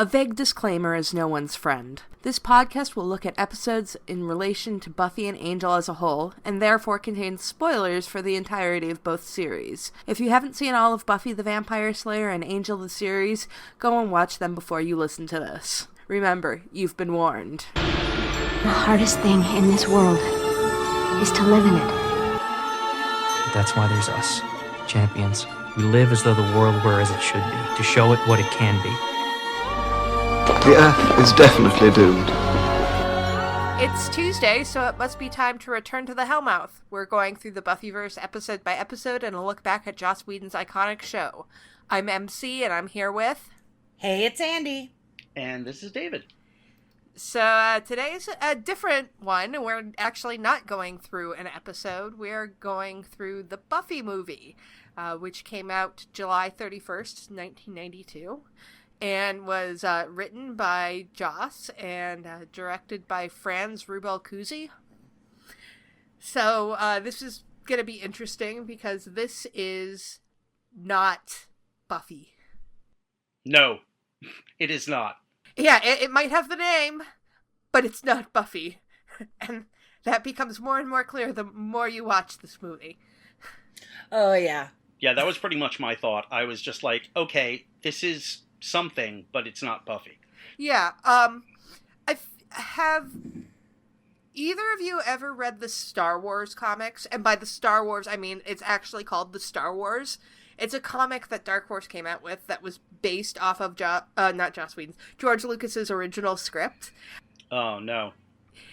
A vague disclaimer is no one's friend. This podcast will look at episodes in relation to Buffy and Angel as a whole, and therefore contains spoilers for the entirety of both series. If you haven't seen all of Buffy the Vampire Slayer and Angel the series, go and watch them before you listen to this. Remember, you've been warned. The hardest thing in this world is to live in it. That's why there's us, champions. We live as though the world were as it should be, to show it what it can be. The Earth is definitely doomed. It's Tuesday, so it must be time to return to the Hellmouth. We're going through the Buffyverse episode by episode and a look back at Joss Whedon's iconic show. I'm Emcee, and I'm here with... Hey, it's Andie. And this is David. So today's a different one. We're actually not going through an episode. We're going through the Buffy movie, which came out July 31st, 1992. And was written by Joss and directed by Franz Rubel-Kusi. So this is going to be interesting because this is not Buffy. No, it is not. Yeah, it might have the name, but it's not Buffy. And that becomes more and more clear the more you watch this movie. Oh, yeah. Yeah, that was pretty much my thought. I was just like, okay, this is something, but it's not Buffy. Yeah, have either of you ever read the Star Wars comics? And by the Star Wars, I mean it's actually called the Star Wars. It's a comic that Dark Horse came out with that was based off of not Joss Whedon's, George Lucas's original script. Oh, no.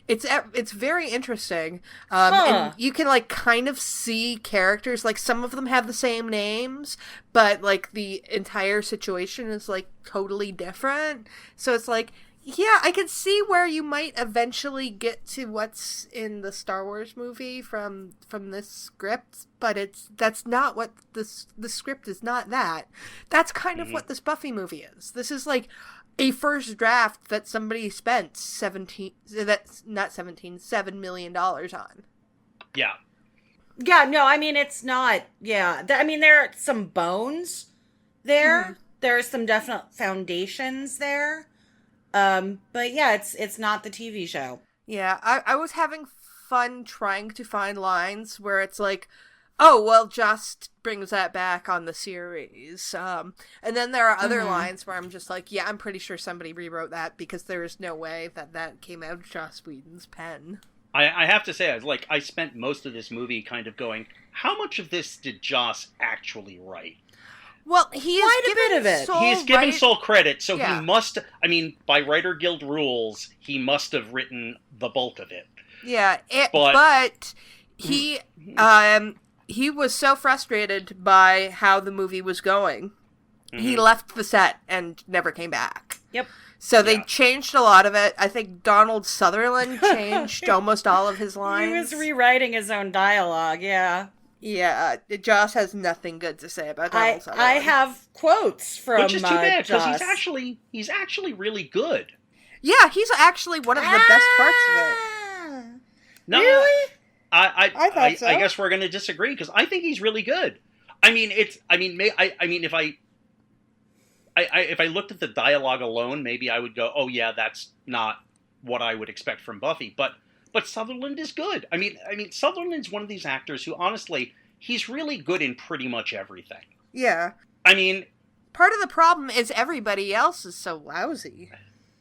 It's very interesting. And you can, like, kind of see characters. Like, some of them have the same names, but, like, the entire situation is, like, totally different. So it's like, yeah, I can see where you might eventually get to what's in the Star Wars movie from this script, but that's not what the script is not that. That's kind of what this Buffy movie is. This is, like, a first draft that somebody spent $7 million on. Yeah. Yeah, no, I mean, it's not, yeah. I mean, there are some bones there. Mm-hmm. There are some definite foundations there. But yeah, it's not the TV show. Yeah, I was having fun trying to find lines where it's like, oh, well, just brings that back on the series. And then there are other lines where I'm just like, yeah, I'm pretty sure somebody rewrote that because there is no way that came out of Joss Whedon's pen. I have to say, I spent most of this movie kind of going, how much of this did Joss actually write? Well, he is quite a bit of it. He's given sole credit, so he must, I mean, by Writer Guild rules, he must have written the bulk of it. Yeah, but he was so frustrated by how the movie was going. Mm-hmm. He left the set and never came back. Yep. So they changed a lot of it. I think Donald Sutherland changed almost all of his lines. He was rewriting his own dialogue, yeah. Yeah, Joss has nothing good to say about Donald Sutherland. I have quotes from Which is too bad, because Joss. he's actually really good. Yeah, he's actually one of the best parts of it. No, really? I thought so. I guess we're going to disagree, because I think he's really good. I mean, if I looked at the dialogue alone, maybe I would go, oh yeah, that's not what I would expect from Buffy, But Sutherland is good. I mean, Sutherland's one of these actors who, honestly, he's really good in pretty much everything. Yeah. I mean, part of the problem is everybody else is so lousy.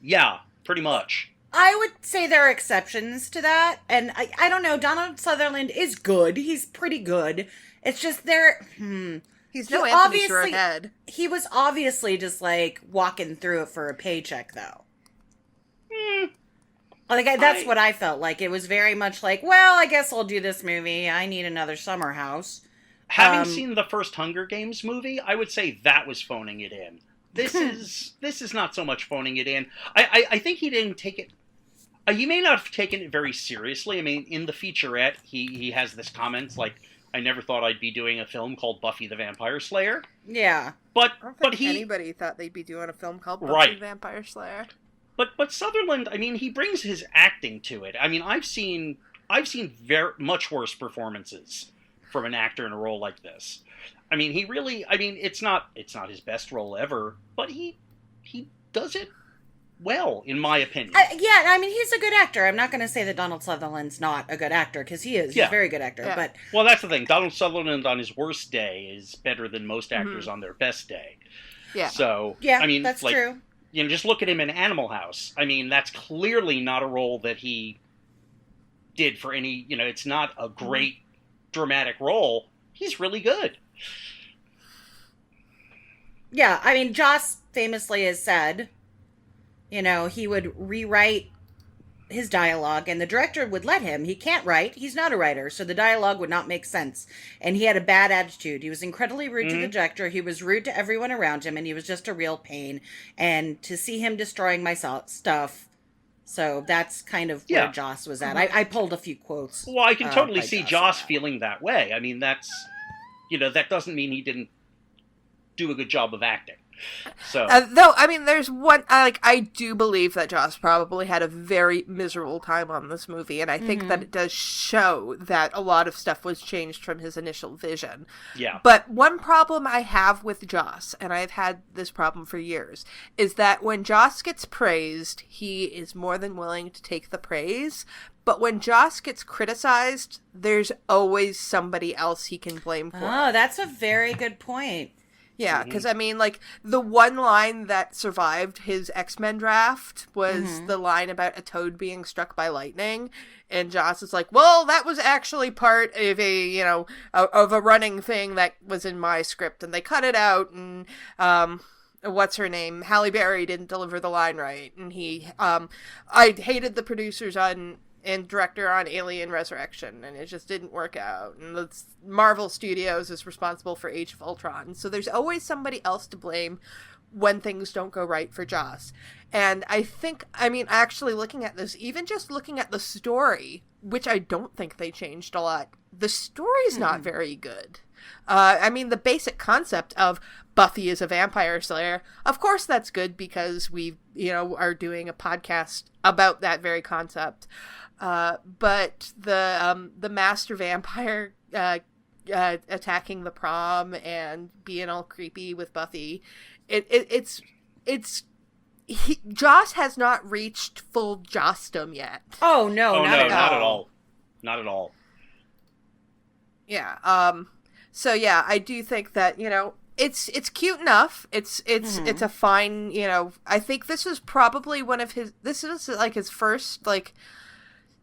Yeah, pretty much. I would say there are exceptions to that, and I don't know, Donald Sutherland is good. He's pretty good. It's just He's no Anthony Shorhead. He was obviously just, like, walking through it for a paycheck, though. Like, that's what I felt like. It was very much like, well, I guess I'll do this movie. I need another summer house. Having seen the first Hunger Games movie, I would say that was phoning it in. This is not so much phoning it in. I think he didn't take it... he may not have taken it very seriously. I mean, in the featurette, he has this comment, like, I never thought I'd be doing a film called Buffy the Vampire Slayer. Yeah. I don't think anybody thought they'd be doing a film called Buffy the Vampire Slayer. But Sutherland, I mean, he brings his acting to it. I mean, I've seen very much worse performances from an actor in a role like this. I mean, he really, I mean, it's not his best role ever, but he does it well, in my opinion. Yeah, I mean, he's a good actor. I'm not going to say that Donald Sutherland's not a good actor, because he is. He's a very good actor. Yeah. But well, that's the thing. Donald Sutherland on his worst day is better than most actors on their best day. Yeah. So, yeah, I mean, that's like, true. You know, just look at him in Animal House. I mean, that's clearly not a role that he did for any, you know, it's not a great dramatic role. He's really good. Yeah, I mean, Joss famously has said, you know, he would rewrite his dialogue, and the director would let him. He can't write. He's not a writer, so the dialogue would not make sense. And he had a bad attitude. He was incredibly rude to the director. He was rude to everyone around him, and he was just a real pain. And to see him destroying my stuff, so that's kind of where Joss was at. I pulled a few quotes. Well, I can totally see Joss that. feeling that way. I mean, that's, you know, that doesn't mean he didn't do a good job of acting. So, though, I mean, there's one, I do believe that Joss probably had a very miserable time on this movie, and I think that it does show that a lot of stuff was changed from his initial vision. yeah. But one problem I have with Joss, and I've had this problem for years, is that when Joss gets praised, he is more than willing to take the praise. But when Joss gets criticized, there's always somebody else he can blame for. Oh, that's a very good point. Yeah, because, I mean, like, the one line that survived his X-Men draft was the line about a toad being struck by lightning, and Joss is like, well, that was actually part of a, you know, of a running thing that was in my script, and they cut it out, and, what's her name? Halle Berry didn't deliver the line right, and I hated the producers and director on Alien Resurrection, and it just didn't work out. And the Marvel Studios is responsible for Age of Ultron. So there's always somebody else to blame when things don't go right for Joss. And I think, I mean, actually looking at this, even just looking at the story, which I don't think they changed a lot, the story's not very good. I mean, the basic concept of Buffy is a vampire slayer, of course that's good because we, you know, are doing a podcast about that very concept. But the master vampire attacking the prom and being all creepy with Buffy, Joss has not reached full Jossdom yet. Oh no, not at all. Not at all. Yeah. So yeah, I do think that, you know, it's cute enough. It's a fine, you know, I think this is probably this is like his first, like,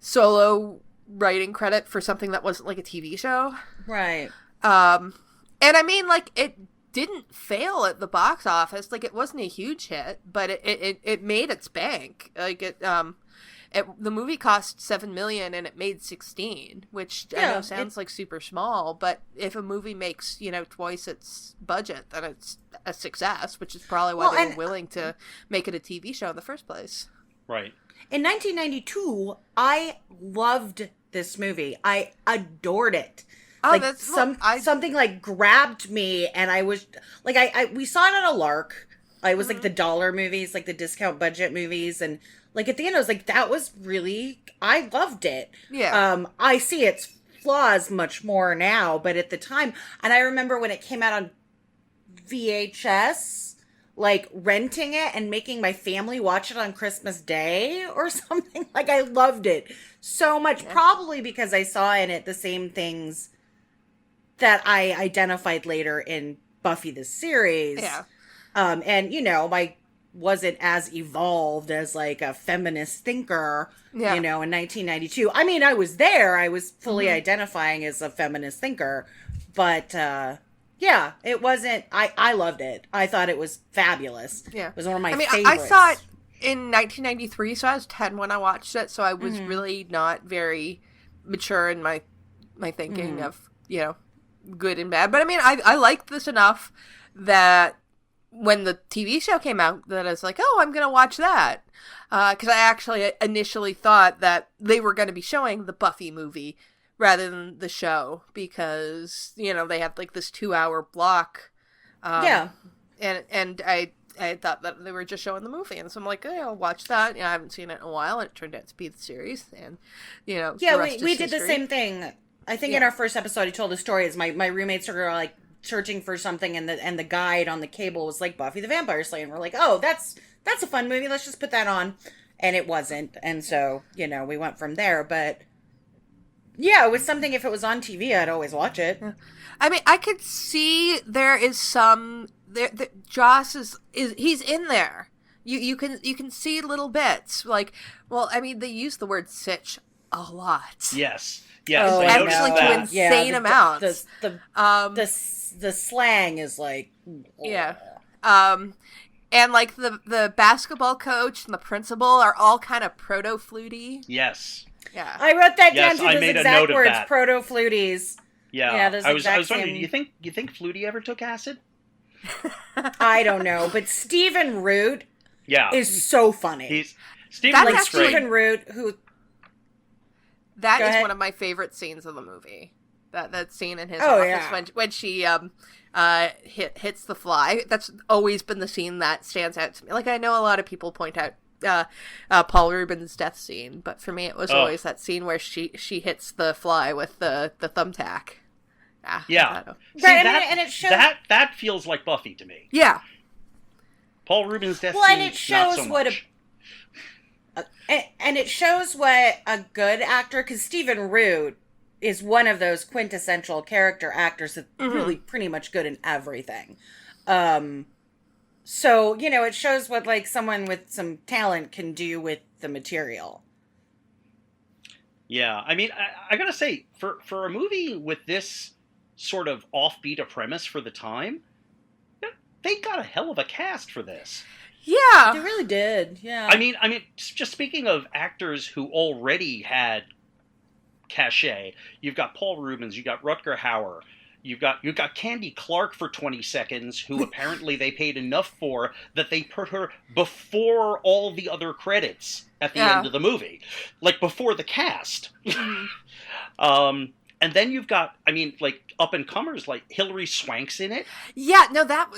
solo writing credit for something that wasn't like a TV show. Right. And I mean, like, it didn't fail at the box office. Like, it wasn't a huge hit, but it made its bank. Like, the movie cost $7 million and it made 16, which I know sounds like super small, but if a movie makes, you know, twice its budget, then it's a success, which is probably why they were willing to make it a TV show in the first place. Right. In 1992, I loved this movie. I adored it. Oh, like that's something like grabbed me, and I was like, we saw it on a lark. It was like the dollar movies, like the discount budget movies, and like at the end, I was like, that was really, I loved it. Yeah. I see its flaws much more now, but at the time, and I remember when it came out on VHS. Like renting it and making my family watch it on Christmas Day or something. Like, I loved it so much, probably because I saw in it the same things that I identified later in Buffy the series. Yeah. And, you know, I wasn't as evolved as like a feminist thinker, you know, in 1992. I mean, I was there. I was fully identifying as a feminist thinker, but, yeah, it wasn't. I loved it. I thought it was fabulous. Yeah, it was one of my favorites. I saw it in 1993, so I was 10 when I watched it. So I was really not very mature in my thinking of, you know, good and bad. But I mean, I liked this enough that when the TV show came out, that I was like, oh, I'm gonna watch that, because I actually initially thought that they were going to be showing the Buffy movie rather than the show, because, you know, they had like this 2-hour block. And I thought that they were just showing the movie, and so I'm like, hey, I'll watch that. You know, I haven't seen it in a while, and it turned out to be the series, and, you know, yeah, we did the same thing. I think in our first episode, I told the story is my roommates are like searching for something, and the guide on the cable was like Buffy the Vampire Slayer, and we're like, oh, that's that's a fun movie. Let's just put that on. And it wasn't. And so, you know, we went from there. But yeah, it was something, if it was on TV, I'd always watch it. Yeah. I mean, I could see there is some, Joss is he's in there. You can see little bits. Like, well, I mean, they use the word sitch a lot. Yes. Oh, actually to insane amounts. The slang is like... Yeah. And like the basketball coach and the principal are all kind of proto-fluty. Yes. Yeah. I wrote that down Yes, to I those made a exact note of words, that. proto-fluties. Yeah. those I was exact wondering, same- do you think Flutie ever took acid? I don't know, but Stephen Root Yeah. is so funny. Stephen That's Root's actually- great. Stephen Root, who... That Go is ahead. one of my favorite scenes of the movie. That scene in his Oh, office yeah. when she hits the fly. That's always been the scene that stands out to me. Like, I know a lot of people point out Paul Reubens' death scene, but for me it was always that scene where she hits the fly with the thumbtack. Yeah. See, Right, that, it shows... that feels like Buffy to me. Yeah. Paul Reubens' death Well, scene, and it shows not so what much. and it shows what a good actor, because Stephen Root is one of those quintessential character actors that's really pretty much good in everything. So, you know, it shows what, like, someone with some talent can do with the material. Yeah, I mean, I gotta say, for a movie with this sort of offbeat a premise for the time, they got a hell of a cast for this. Yeah. They really did, yeah. I mean, just speaking of actors who already had cachet, you've got Paul Reubens, you've got Rutger Hauer, you've got Candy Clark for 20 seconds, who apparently they paid enough for that they put her before all the other credits at the end of the movie, like before the cast. And then you've got, I mean, like, up-and-comers, like Hilary Swank's in it. Yeah, no, that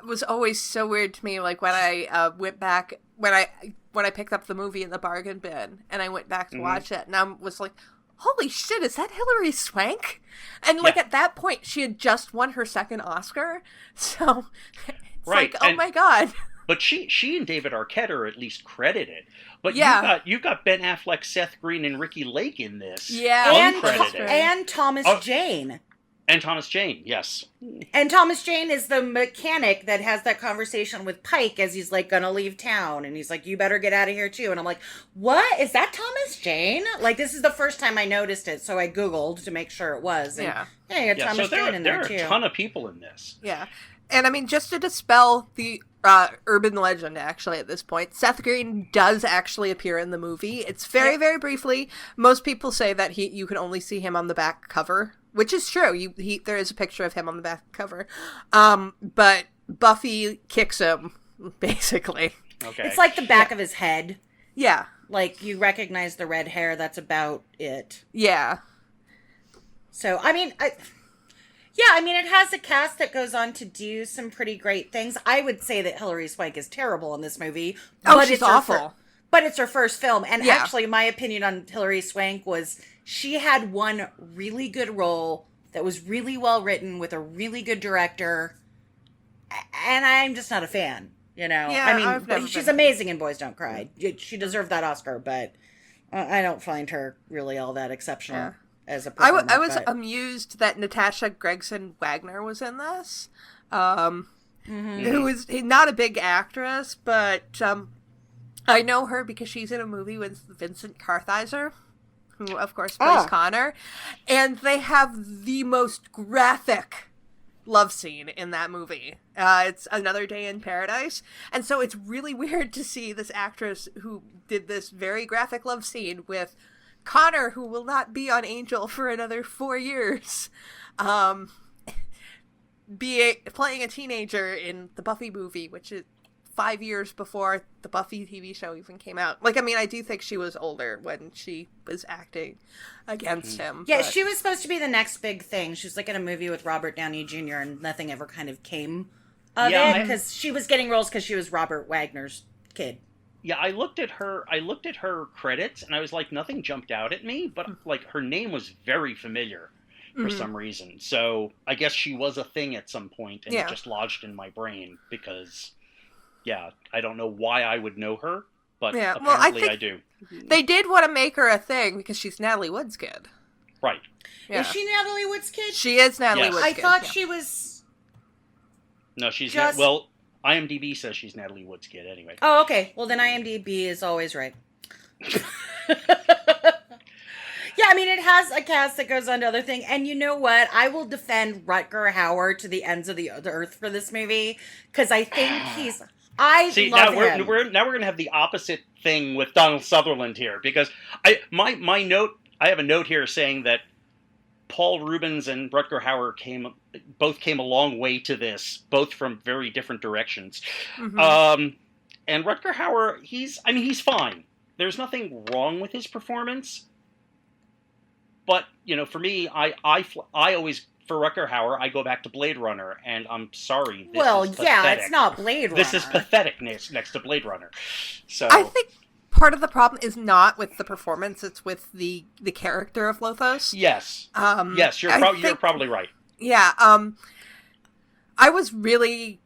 was always so weird to me. Like, when I went back, when I picked up the movie in the bargain bin, and I went back to watch it, and I was like, holy shit, is that Hilary Swank? And, like, at that point, she had just won her second Oscar, so it's like, oh my god. But she and David Arquette are at least credited. But you've got Ben Affleck, Seth Green, and Ricky Lake in this. Yeah, uncredited. And Thomas Jane. And Thomas Jane, yes. And Thomas Jane is the mechanic that has that conversation with Pike as he's, like, gonna leave town. And he's like, you better get out of here, too. And I'm like, what? Is that Thomas Jane? Like, this is the first time I noticed it, so I Googled to make sure it was. And, you got Thomas Jane in there, too. There are a ton of people in this. Yeah. And, I mean, just to dispel the urban legend, actually, at this point, Seth Green does actually appear in the movie. It's very, very briefly. Most people say that you can only see him on the back cover, which is true. There is a picture of him on the back cover. But Buffy kicks him, basically. Okay. It's like the back of his head. Yeah. Like, you recognize the red hair, that's about it. Yeah. So, I mean, it has a cast that goes on to do some pretty great things. I would say that Hilary Swank is terrible in this movie. Oh, she's awful. But it's her first film. And Yeah. actually, my opinion on Hilary Swank was she had one really good role that was really well written with a really good director. And I'm just not a fan, you know? Yeah, I I've never mean, she's been. amazing in Boys Don't Cry. She deserved that Oscar, but I don't find her really all that exceptional. Yeah. As a performer, I was but... amused that Natasha Gregson Wagner was in this. Who is not a big actress, but I know her because she's in a movie with Vincent Kartheiser, who of course plays Connor, and they have the most graphic love scene in that movie. It's Another Day in Paradise, and so it's really weird to see this actress who did this very graphic love scene with Connor, who will not be on Angel for another 4 years, playing a teenager in the Buffy movie, which is 5 years before the Buffy TV show even came out. Like, I mean, I do think she was older when she was acting against him. Yeah, but... she was supposed to be the next big thing. She was like in a movie with Robert Downey Jr. and nothing ever kind of came of it because she was getting roles because she was Robert Wagner's kid. Yeah, I looked at her credits and I was like, nothing jumped out at me, but like her name was very familiar for some reason. So I guess she was a thing at some point and it just lodged in my brain because Yeah, I don't know why I would know her, but Yeah, apparently well, I think I do. they did want to make her a thing because she's Natalie Wood's kid. Right. Yeah. Is she Natalie Wood's kid? She is Natalie Yes. Wood's I kid. thought yeah. she was... No, she's Just- not. Well, IMDb says she's Natalie Wood's kid anyway. Oh, okay. Well, then IMDb is always right. Yeah, I mean, it has a cast that goes on to other things. And you know what? I will defend Rutger Hauer to the ends of the earth for this movie. Because I think he's... See, love now him. we're going to have the opposite thing with Donald Sutherland here, because my note, I have a note here saying that Paul Reubens and Rutger Hauer both came a long way to this, both from very different directions. Mm-hmm. And Rutger Hauer, he's fine. There's nothing wrong with his performance. But, for me, I always, for Rutger Hauer, I go back to Blade Runner, and I'm sorry. This is pathetic. It's not Blade Runner. This is pathetic next to Blade Runner. So I think part of the problem is not with the performance; it's with the character of Lothos. yes, yes, you're probably right. Yeah, I was really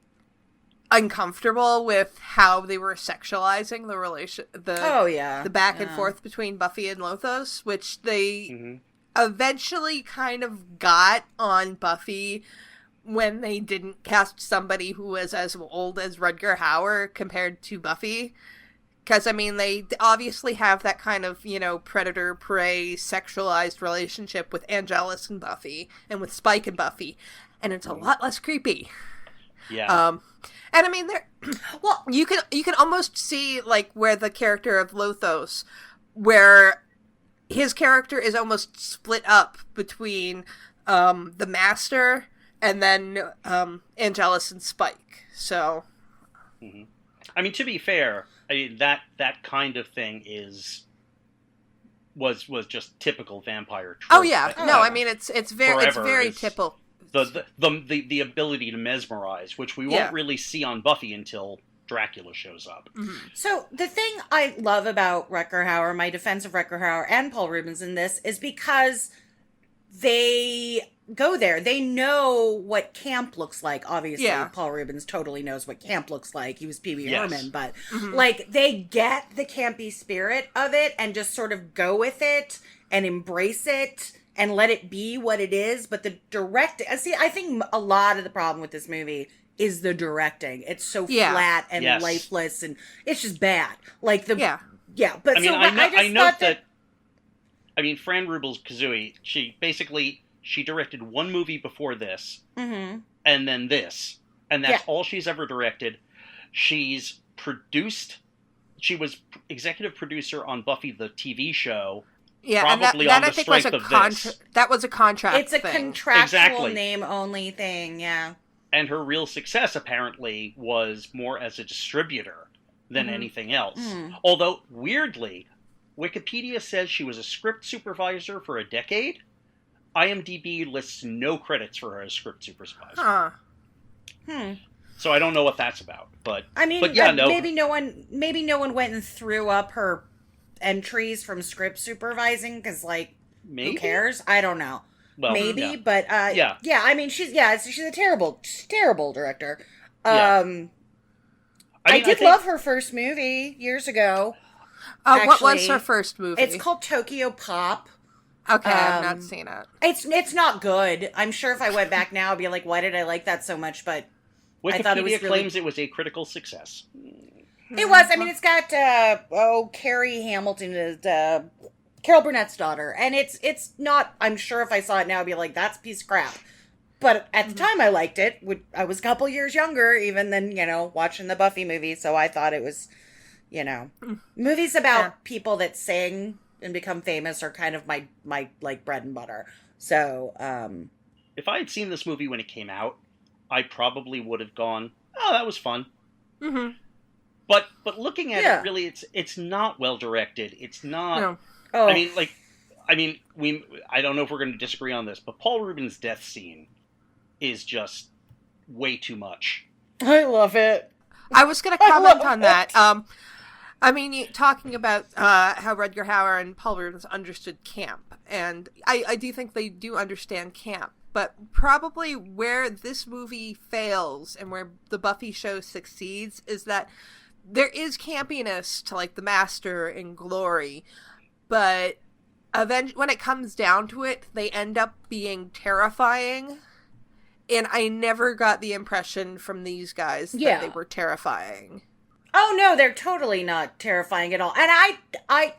uncomfortable with how they were sexualizing the relation, the back and forth between Buffy and Lothos, which they eventually kind of got on Buffy when they didn't cast somebody who was as old as Rutger Hauer compared to Buffy. Because, I mean, they obviously have that kind of, predator-prey sexualized relationship with Angelus and Buffy, and with Spike and Buffy, and it's a lot less creepy. Yeah. And I mean, well, you can almost see, like, where the character of Lothos, where his character is almost split up between the Master and then Angelus and Spike. So, I mean, to be fair, that kind of thing was just typical vampire trope. oh yeah, no, I mean it's very typical. The ability to mesmerize, which we won't really see on Buffy until Dracula shows up. So the thing I love about Rutger Hauer, my defense of Rutger Hauer and Paul Reubens in this, is because they go there. They know what camp looks like. Obviously, Paul Reubens totally knows what camp looks like. He was Pee Wee Herman, but like they get the campy spirit of it and just sort of go with it and embrace it and let it be what it is. But the directing, I think a lot of the problem with this movie is the directing. It's so flat and lifeless, and it's just bad. Like But I mean, I know that. I mean, Fran Rubel's Kazooie. She directed one movie before this, and then this, and that's all she's ever directed. She's produced. She was executive producer on Buffy the TV show. Yeah, probably and that on I the think was strength a of this. That was a contract. It's a thing. contractual name only thing. Yeah. And her real success apparently was more as a distributor than anything else. Although weirdly, Wikipedia says she was a script supervisor for a decade. IMDb lists no credits for her as script supervisor. So I don't know what that's about, but I mean, maybe no one went and threw up her entries from script supervising because, like, who cares? I don't know. Well, maybe, but yeah. I mean, she's a terrible director. I did love her first movie years ago. What was her first movie? It's called Tokyo Pop. Okay, I've not seen it. It's not good. I'm sure if I went back now, I'd be like, why did I like that so much? But Wikipedia I thought it was claims it was a critical success. It was. I mean, it's got Carrie Hamilton is Carol Burnett's daughter, and it's not. I'm sure if I saw it now, I'd be like, that's a piece of crap. But at the time, I liked it. I was a couple years younger, even than watching the Buffy movie, so I thought it was, movies about people that sing and become famous are kind of my like bread and butter. So, if I had seen this movie when it came out, I probably would have gone, "Oh, that was fun." But looking at it, really, it's not well directed. It's not. No. Oh. I don't know if we're going to disagree on this, but Paul Reubens' death scene is just way too much. I love it. I was going to comment on that. I mean, talking about how Rutger Hauer and Paul Reubens understood camp, and I do think they do understand camp, but probably where this movie fails and where the Buffy show succeeds is that there is campiness to, like, the Master in Glory, but when it comes down to it, they end up being terrifying. And I never got the impression from these guys that they were terrifying. Oh no, they're totally not terrifying at all. And I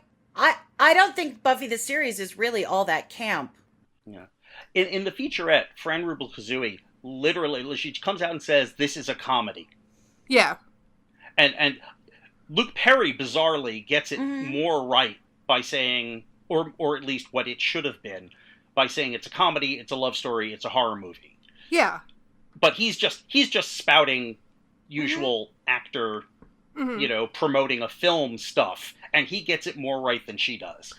don't think Buffy the series is really all that camp. Yeah. In the featurette, Fran Rubel-Kazooie literally, she comes out and says, "This is a comedy." Yeah. And Luke Perry, bizarrely, gets it more right by saying, or at least what it should have been, by saying it's a comedy, it's a love story, it's a horror movie. Yeah. But he's just spouting usual actor, promoting a film stuff, and he gets it more right than she does.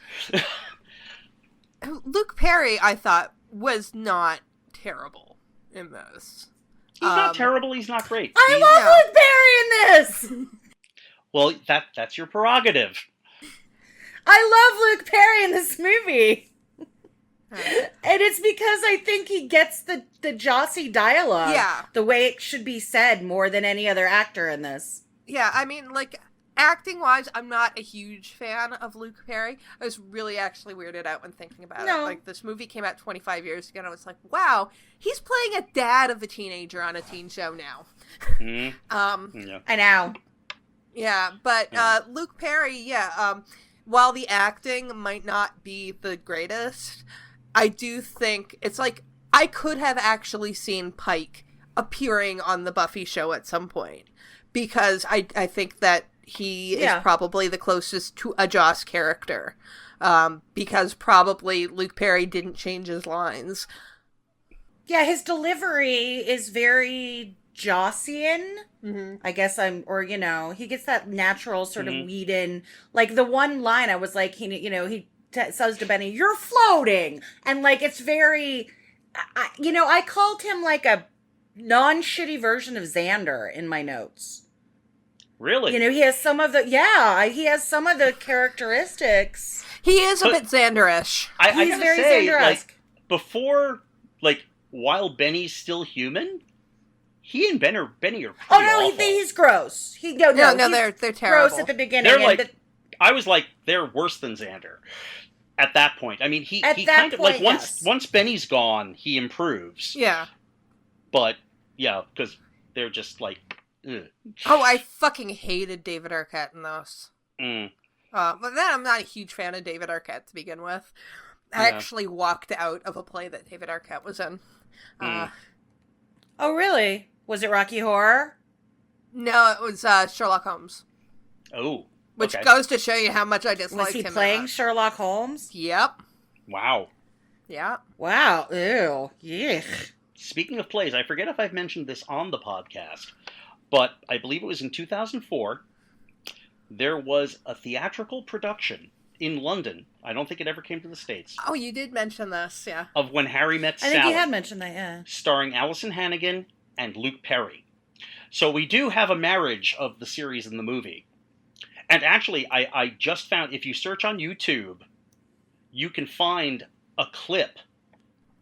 Luke Perry, I thought, was not terrible in this. He's not terrible, he's not great. I love Luke Perry in this! Well, that's your prerogative. I love Luke Perry in this movie. And it's because I think he gets the Jossie dialogue the way it should be said more than any other actor in this. Yeah, I mean, like, acting-wise, I'm not a huge fan of Luke Perry. I was really actually weirded out when thinking about it. Like, this movie came out 25 years ago, and I was like, wow, he's playing a dad of a teenager on a teen show now. I know. Yeah, but Luke Perry, while the acting might not be the greatest, I do think it's like I could have actually seen Pike appearing on the Buffy show at some point, because I think that he is probably the closest to a Joss character, because probably Luke Perry didn't change his lines. Yeah, his delivery is very Jossian. I guess he gets that natural sort of weed in. Like, the one line I was like, he says to Benny, "You're floating," and like, it's very, I called him like a non-shitty version of Xander in my notes. Really? He has some of the characteristics. He is a bit Xander-ish. He's very Xander-esque. Like, before, like, while Benny's still human, he and Benny are pretty awful. He's gross. They're terrible. Gross at the beginning. They're like, I was like, they're worse than Xander at that point. I mean, he kind of, like, once Benny's gone, he improves. Yeah. But, yeah, because they're just like, ugh. Oh, I fucking hated David Arquette in those. But then I'm not a huge fan of David Arquette to begin with. I actually walked out of a play that David Arquette was in. Oh, really? Was it Rocky Horror? No, it was Sherlock Holmes. Oh, which goes to show you how much I disliked him. Was he playing Sherlock Holmes? Yep. Wow. Yeah. Wow. Ew. Yeah. Speaking of plays, I forget if I've mentioned this on the podcast, but I believe it was in 2004. There was a theatrical production in London. I don't think it ever came to the States. Oh, you did mention this, yeah. Of When Harry Met Sally. I think you had mentioned that, yeah. Starring Allison Hannigan and Luke Perry. So we do have a marriage of the series and the movie. And actually, I just found, if you search on YouTube, you can find a clip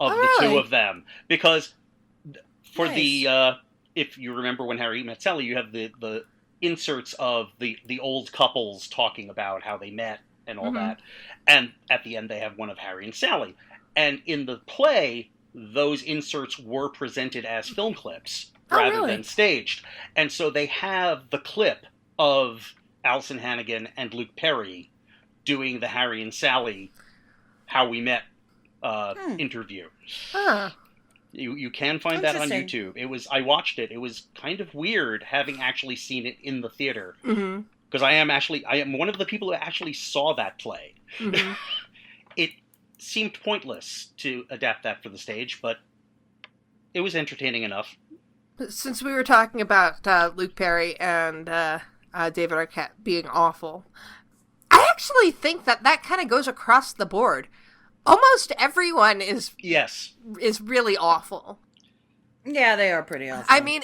of the two of them. Because for the, if you remember When Harry Met Sally, you have the inserts of the old couples talking about how they met and all that. And at the end, they have one of Harry and Sally. And in the play, those inserts were presented as film clips rather than staged. And so they have the clip of Allison Hannigan and Luke Perry doing the Harry and Sally How We Met interview. You can find that on YouTube. I watched it. It was kind of weird having actually seen it in the theater. Because I am one of the people who actually saw that play. It seemed pointless to adapt that for the stage, but it was entertaining enough. Since we were talking about Luke Perry and David Arquette being awful, I actually think that kind of goes across the board. Almost everyone is really awful. Yeah, they are pretty awful. I mean,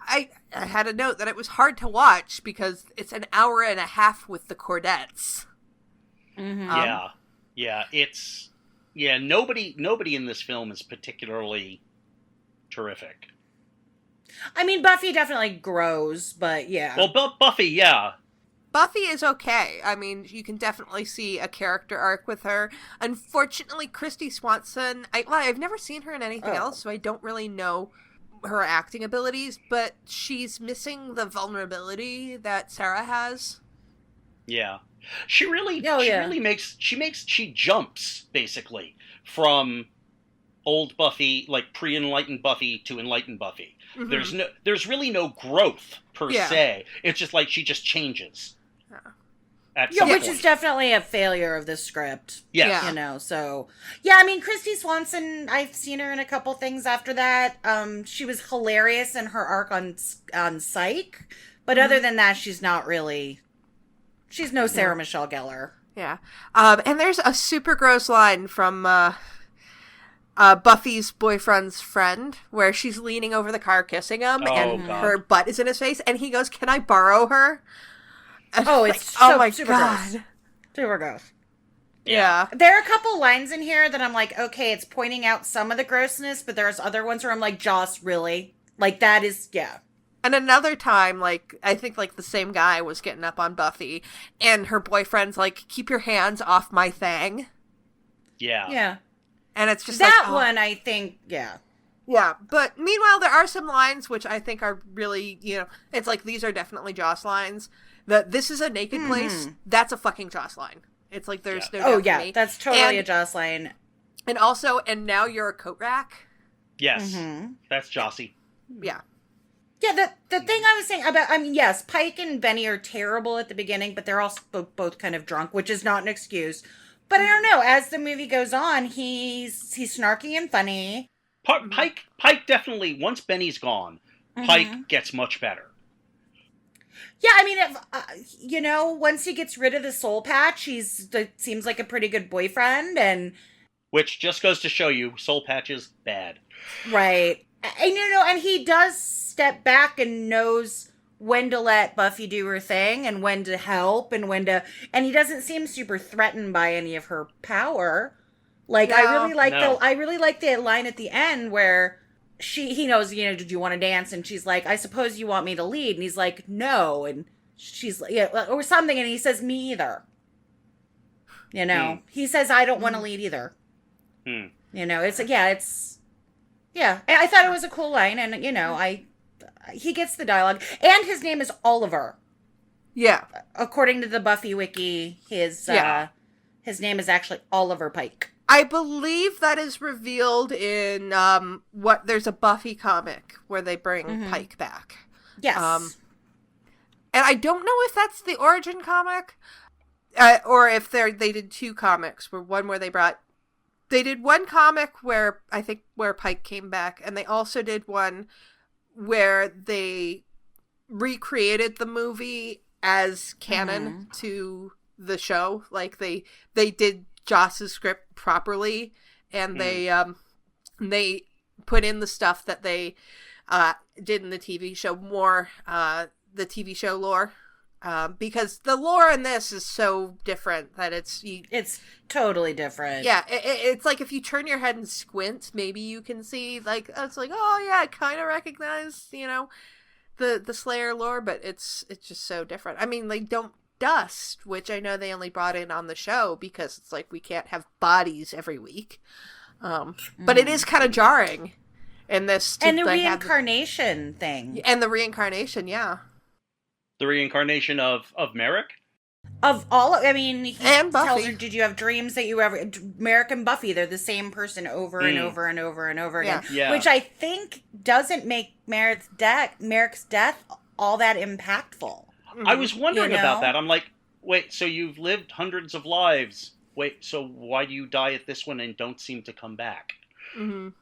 I had a note that it was hard to watch because it's an hour and a half with the Cordettes. Yeah, it's Yeah, nobody in this film is particularly terrific. I mean, Buffy definitely grows, but yeah. Well, Buffy, yeah. Buffy is okay. I mean, you can definitely see a character arc with her. Unfortunately, Kristy Swanson, I've never seen her in anything else, so I don't really know her acting abilities, but she's missing the vulnerability that Sarah has. Yeah. She jumps basically from old Buffy, like pre-enlightened Buffy to enlightened Buffy. Mm-hmm. There's really no growth per se. It's just like she just changes. Which is definitely a failure of the script. Yes. You know, so yeah, I mean, Kristy Swanson, I've seen her in a couple things after that. She was hilarious in her arc on Psych, but other than that, she's no Sarah Michelle Gellar. Yeah. And there's a super gross line from Buffy's boyfriend's friend where she's leaning over the car kissing him and her butt is in his face and he goes, "Can I borrow her?" Oh, it's super gross. Super gross. Yeah. There are a couple lines in here that I'm like, okay, it's pointing out some of the grossness, but there's other ones where I'm like, Joss, really? Like, that is, yeah. And another time, like, I think, like, the same guy was getting up on Buffy, and her boyfriend's like, "Keep your hands off my thing." Yeah. Yeah. And it's just that one, I think, yeah. Yeah, but meanwhile, there are some lines which I think are really, it's like, these are definitely Joss lines. This is a naked place, that's a fucking Joss line. It's like, there's no doubt. Oh, yeah, that's totally a Joss line. And also, and now you're a coat rack. Yes, that's Jossie. Yeah. Yeah, the thing I was saying about, I mean, yes, Pike and Benny are terrible at the beginning, but they're also both kind of drunk, which is not an excuse. But I don't know, as the movie goes on, he's snarky and funny. Pike definitely, once Benny's gone, Pike gets much better. Yeah, I mean, if, once he gets rid of the soul patch, seems like a pretty good boyfriend, and... Which just goes to show you, soul patch is bad. Right. And, and he does step back and knows when to let Buffy do her thing, and when to help, and and he doesn't seem super threatened by any of her power. Like, no, I really like the line at the end where... he knows, did you want to dance? And she's like, "I suppose you want me to lead." And he's like, "No." And she's like, yeah, or something. And he says, "Me either." He says, "I don't want to lead either." It's like, I thought it was a cool line. And, he gets the dialogue. And his name is Oliver. Yeah. According to the Buffy wiki, his name is actually Oliver Pike. I believe that is revealed in there's a Buffy comic where they bring Pike back. Yes. And I don't know if that's the origin comic, or if they did two comics where they did one comic where Pike came back, and they also did one where they recreated the movie as canon to the show. Like they did Joss's script properly, and they put in the stuff that they did in the TV show, more the TV show lore, because the lore in this is so different that it's totally different. Yeah, it's like if you turn your head and squint, maybe you can see, like, it's like, oh yeah, I kind of recognize the Slayer lore, but it's just so different. I mean, they don't dust, which I know they only brought in on the show because it's like we can't have bodies every week, but it is kind of jarring in this, and the reincarnation thing, and the reincarnation, the reincarnation of Merrick, of all. I mean, he and Buffy tells her, "Did you have dreams that you ever?" Merrick and Buffy, they're the same person over and over and over and over again, which I think doesn't make Merrick's death all that impactful. I was wondering about that. I'm like, wait, so you've lived hundreds of lives. Wait, so why do you die at this one and don't seem to come back? Well,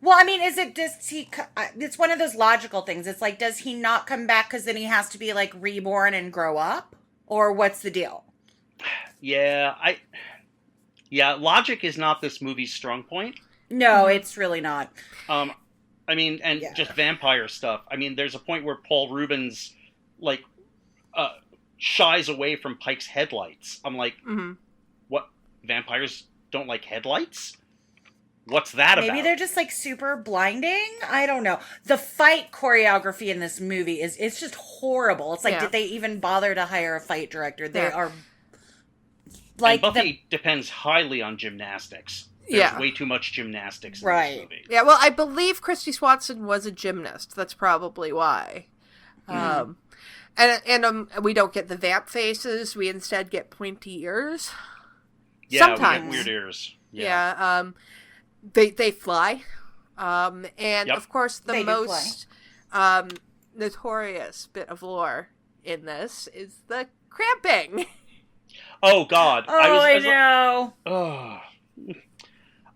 I mean, it's one of those logical things. It's like, does he not come back because then he has to be, like, reborn and grow up? Or what's the deal? Logic is not this movie's strong point. No, it's really not. I mean, and just vampire stuff. I mean, there's a point where Paul Reubens, like, shies away from Pike's headlights. I'm like, what? Vampires don't like headlights? What's that about? Maybe they're just like super blinding. I don't know. The fight choreography in this movie it's just horrible. It's like, did they even bother to hire a fight director? They are like, and Buffy depends highly on gymnastics. There's way too much gymnastics in this movie. Yeah, well, I believe Kristy Swanson was a gymnast. That's probably why. And we don't get the vamp faces. We instead get pointy ears. Yeah, sometimes. We get weird ears. Yeah. They fly. And of course, the most notorious bit of lore in this is the cramping. Oh, God. I know.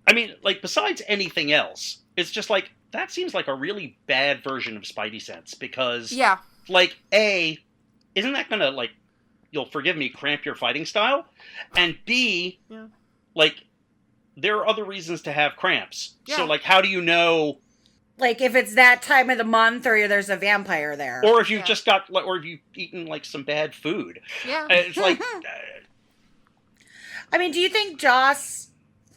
I mean, like, besides anything else, it's just like, that seems like a really bad version of Spidey Sense, because, like, A, isn't that gonna, like, you'll forgive me, cramp your fighting style? And B, like, there are other reasons to have cramps. Yeah. So, like, how do you know... Like, if it's that time of the month, or there's a vampire there. Or if you've just got, or if you've eaten, like, some bad food. Yeah. It's like... I mean, do you think Joss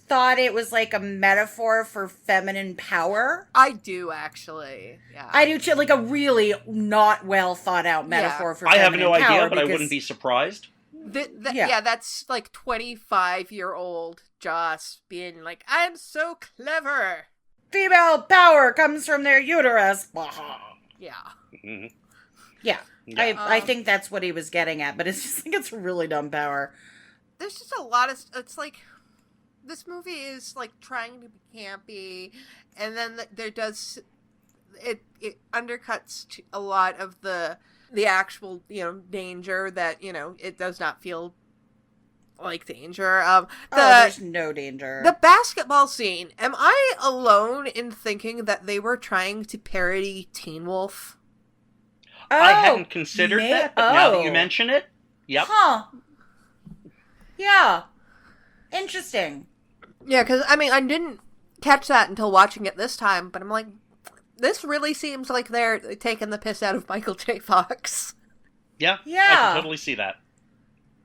thought it was like a metaphor for feminine power? I do, actually. Yeah. I do too. Like a really not well thought out metaphor for feminine power. I have no idea, but I wouldn't be surprised. That's like 25-year-old Joss being like, I'm so clever. Female power comes from their uterus. Yeah. Mm-hmm. Yeah. I think that's what he was getting at, but it's just like, it's really dumb power. There's just a lot of... It's like... This movie is, like, trying to be campy, and then there does... It undercuts a lot of the actual, danger that, it does not feel like danger. There's no danger. The basketball scene. Am I alone in thinking that they were trying to parody Teen Wolf? I hadn't considered that, but now that you mention it, yep. Huh. Yeah. Interesting. Yeah, because, I mean, I didn't catch that until watching it this time, but I'm like, this really seems like they're taking the piss out of Michael J. Fox. Yeah. I can totally see that.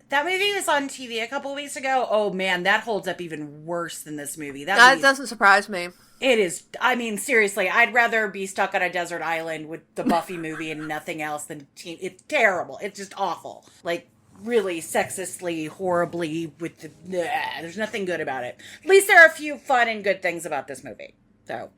That movie was on TV a couple weeks ago. Oh, man, that holds up even worse than this movie. That doesn't surprise me. It is. I mean, seriously, I'd rather be stuck on a desert island with the Buffy movie and nothing else than Teen. It's terrible. It's just awful. Like, really sexistly, horribly, with the... there's nothing good about it. At least there are a few fun and good things about this movie. So,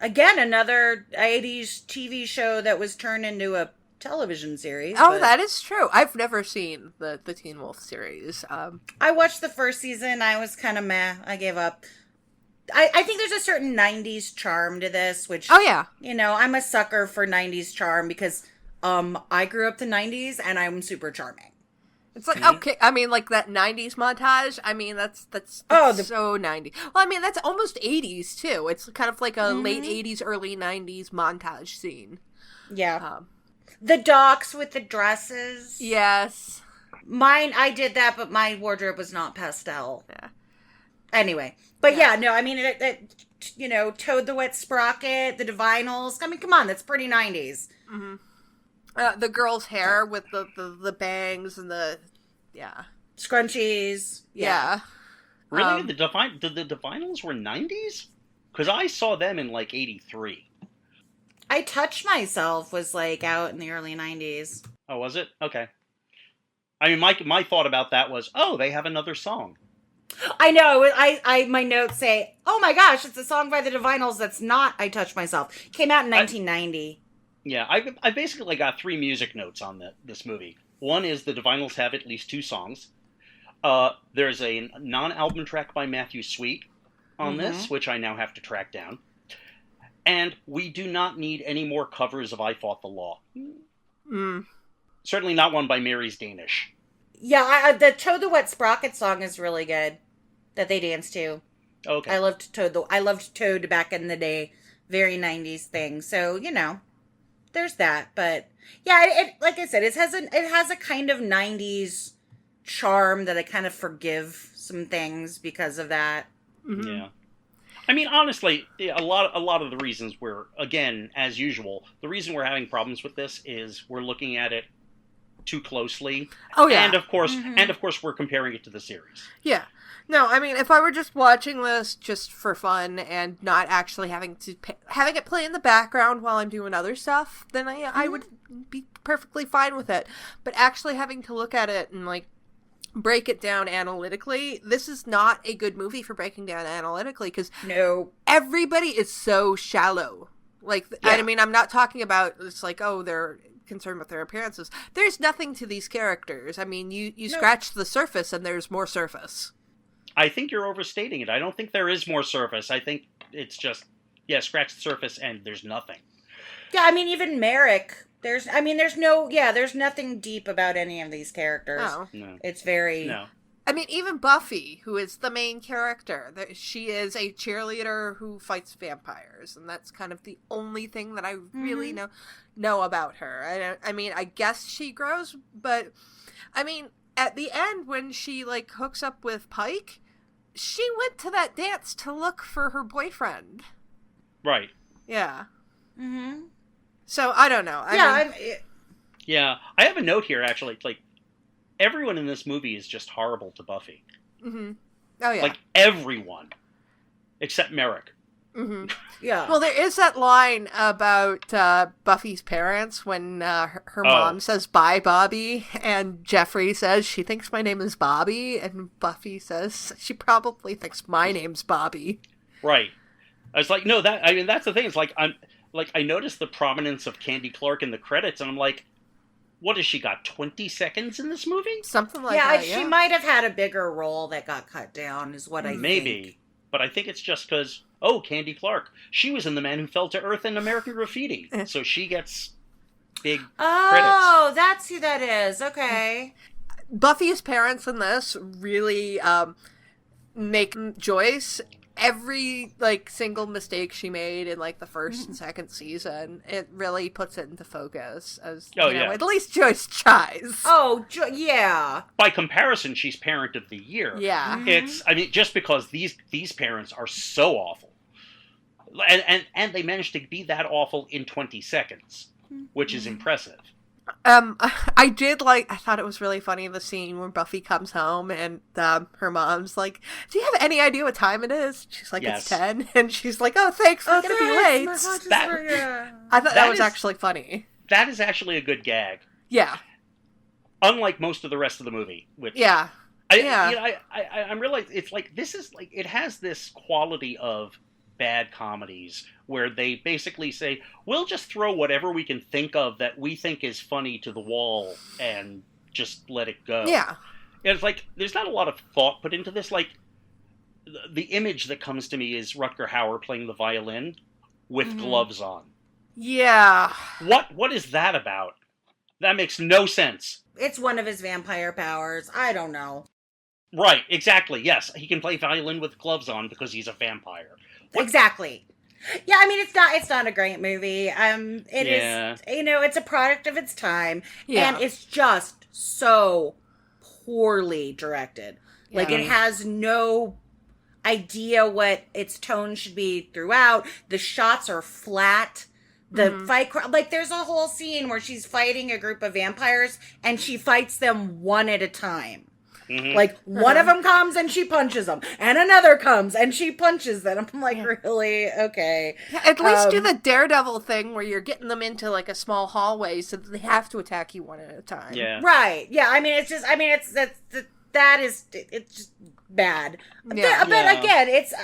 again, another 80s TV show that was turned into a television series. Oh, that is true. I've never seen the Teen Wolf series. I watched the first season. I was kind of meh. I gave up. I think there's a certain 90s charm to this, which... Oh, yeah. I'm a sucker for 90s charm because I grew up the 90s and I'm super charming. It's like, okay, I mean, like that 90s montage, I mean, that's so 90s. Well, I mean, that's almost 80s, too. It's kind of like a late 80s, early 90s montage scene. Yeah. The docks with the dresses. Yes. Mine, I did that, but my wardrobe was not pastel. Yeah. Anyway. But yeah, no, I mean, Toad the Wet Sprocket, the Divinals. I mean, come on, that's pretty 90s. Mm-hmm. The girl's hair with the bangs and the scrunchies. Yeah. Really? The Divinals were 90s? Because I saw them in like 83. I Touch Myself was like out in the early 90s. Oh, was it? Okay. I mean, my thought about that was, they have another song. I know. My notes say, oh my gosh, it's a song by the Divinals that's not I Touch Myself. Came out in 1990. Yeah, I basically got 3 music notes on this movie. One is the Divinals have at least 2 songs. There's a non-album track by Matthew Sweet on this, which I now have to track down. And we do not need any more covers of I Fought the Law. Certainly not one by Mary's Danish. Yeah, the Toad the Wet Sprocket song is really good that they dance to. Okay. I loved Toad back in the day. Very 90s thing. So, there's that. But yeah, it like I said, it has a kind of 90s charm that I kind of forgive some things because of that. Mm-hmm. Yeah. I mean, honestly, a lot of the reasons we're, again, as usual, the reason we're having problems with this is we're looking at it too closely. Oh, yeah. And of course, we're comparing it to the series. Yeah. No, I mean, if I were just watching this just for fun and not actually having it play in the background while I'm doing other stuff, then I would be perfectly fine with it. But actually having to look at it and, like, break it down analytically, this is not a good movie for breaking down analytically, because everybody is so shallow. Like, I mean, I'm not talking about, it's like, oh, they're concerned with their appearances. There's nothing to these characters. I mean, you scratch the surface and there's more surface. I think you're overstating it. I don't think there is more surface. I think it's just, scratch the surface and there's nothing. Yeah, I mean, even Merrick, there's nothing deep about any of these characters. Oh. No. It's very... No. I mean, even Buffy, who is the main character, she is a cheerleader who fights vampires, and that's kind of the only thing that I really know about her. I mean, I guess she grows, but, I mean, at the end, when she, like, hooks up with Pike, she went to that dance to look for her boyfriend. Right. Yeah. Mm-hmm. So, I don't know. I have a note here, actually. It's like, everyone in this movie is just horrible to Buffy. Mm-hmm. Oh, yeah. Like, everyone. Except Merrick. Mm-hmm. Yeah. Well, there is that line about Buffy's parents when her mom says, "Bye, Bobby," and Jeffrey says, "She thinks my name is Bobby," and Buffy says, "She probably thinks my name's Bobby." Right. I was like, no, that's the thing. It's like, I noticed the prominence of Candy Clark in the credits, and I'm like, what has she got, 20 seconds in this movie? Something like that, she might have had a bigger role that got cut down, is what I think. Maybe. But I think it's just because, Candy Clark. She was in The Man Who Fell to Earth in American Graffiti. So she gets big credits. Oh, that's who that is. Okay. Buffy's parents in this really make Joyce, every, like, single mistake she made in, like, the first and second season, it really puts it into focus as, at least Joyce tries. Oh, yeah. By comparison, she's Parent of the Year. Yeah. It's, just because these parents are so awful. And they managed to be that awful in 20 seconds, which is impressive. I thought it was really funny, the scene when Buffy comes home and her mom's like, "Do you have any idea what time it is?" She's like, Yes. "It's 10." And she's like, "Oh, thanks, we're gonna be late." I thought that was actually funny. That is actually a good gag. Yeah. Unlike most of the rest of the movie. Which Yeah. I'm realizing it's like, this is like, it has this quality of bad comedies where they basically say, we'll just throw whatever we can think of that we think is funny to the wall and just let it go. Yeah. And it's like, there's not a lot of thought put into this. Like, the image that comes to me is Rutger Hauer playing the violin with gloves on. Yeah. What is that about? That makes no sense. It's one of his vampire powers. I don't know. Right, exactly, yes. He can play violin with gloves on because he's a vampire. Exactly. Yeah, I mean, it's not a great movie. It is, it's a product of its time, and it's just so poorly directed. Yeah. Like, it has no idea what its tone should be throughout. The shots are flat. The fight, like, there's a whole scene where she's fighting a group of vampires, and she fights them one at a time. Like, one of them comes and she punches them, and another comes and she punches them. I'm like, really? Okay. Yeah, at least do the Daredevil thing where you're getting them into, like, a small hallway so that they have to attack you one at a time. Yeah. Right. Yeah, I mean, it's just bad. Yeah. But again, it's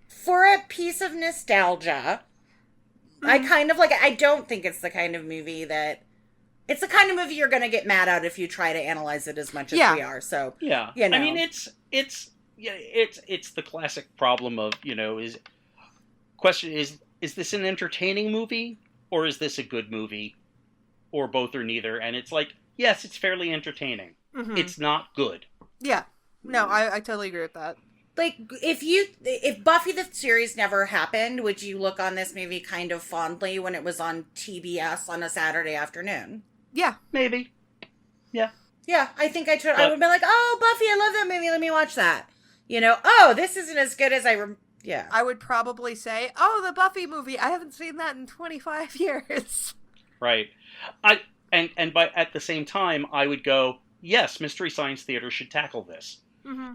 for a piece of nostalgia. I kind of like it. I don't think it's the kind of movie that... It's the kind of movie you're going to get mad at if you try to analyze it as much as we are. So, yeah. You know. I mean, it's the classic problem of, is this an entertaining movie or is this a good movie or both or neither? And it's like, yes, it's fairly entertaining. It's not good. Yeah. No, I totally agree with that. Like, if Buffy the series never happened, would you look on this movie kind of fondly when it was on TBS on a Saturday afternoon? Yeah. Maybe. Yeah. Yeah, I think I would be like, oh, Buffy, I love that movie, let me watch that. This isn't as good as yeah. I would probably say, oh, the Buffy movie, I haven't seen that in 25 years. Right. and by at the same time, I would go, yes, Mystery Science Theater should tackle this. Mm-hmm.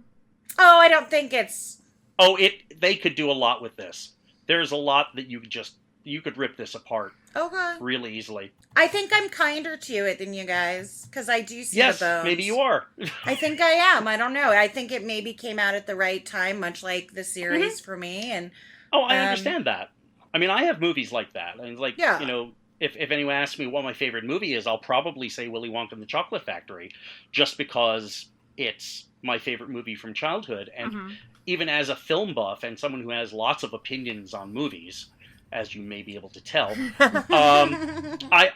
Oh, I don't think it's... Oh, they could do a lot with this. There's a lot that you could rip this apart. Okay. Really easily. I think I'm kinder to it than you guys, because I do see the bones. Yes, maybe you are. I think I am. I don't know. I think it maybe came out at the right time, much like the series for me. And I understand that. I mean, I have movies like that. And like, yeah. You know, if anyone asks me what my favorite movie is, I'll probably say Willy Wonka and the Chocolate Factory, just because it's my favorite movie from childhood. And even as a film buff and someone who has lots of opinions on movies, as you may be able to tell,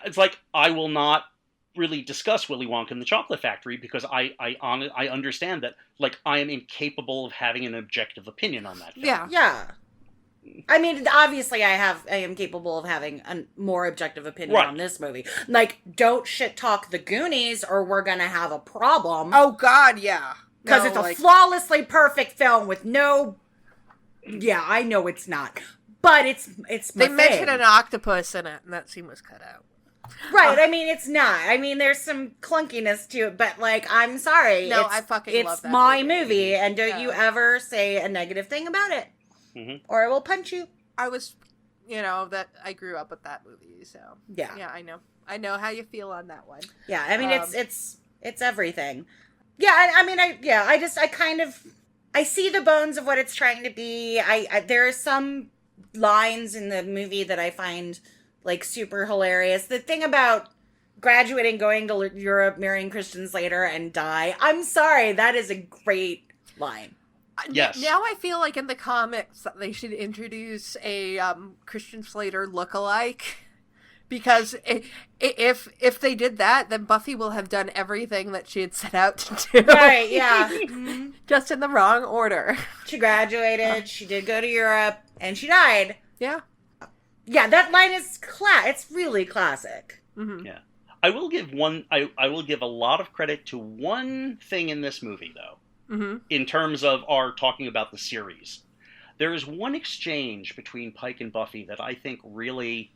it's like I will not really discuss Willy Wonka and the Chocolate Factory because I understand that, like, I am incapable of having an objective opinion on that film. Yeah. I mean, obviously, I am capable of having a more objective opinion on this movie. Like, don't shit talk the Goonies, or we're gonna have a problem. Oh God, yeah, because it's a flawlessly perfect film with no. Yeah, I know it's not. But it's my They mentioned an octopus in it, and that scene was cut out. Right, I mean, it's not. I mean, there's some clunkiness to it, but, like, I'm sorry. No, I fucking love that It's my movie, and don't you ever say a negative thing about it. Mm-hmm. Or I will punch you. I was, that I grew up with that movie, so. Yeah. Yeah, I know. I know how you feel on that one. Yeah, I mean, it's everything. Yeah, I see the bones of what it's trying to be. There are some lines in the movie that I find, like, super hilarious. The thing about graduating, going to Europe, marrying Christian Slater, and die. I'm sorry, that is a great line. Yes. Now I feel like in the comics that they should introduce a Christian Slater lookalike, because if they did that, then Buffy will have done everything that she had set out to do. Right, yeah. Just in the wrong order. She graduated, she did go to Europe, and she died. Yeah. Yeah, that line is it's really classic. Mm-hmm. Yeah. I will give I will give a lot of credit to one thing in this movie, though. Mm-hmm. In terms of our talking about the series. There is one exchange between Pike and Buffy that I think really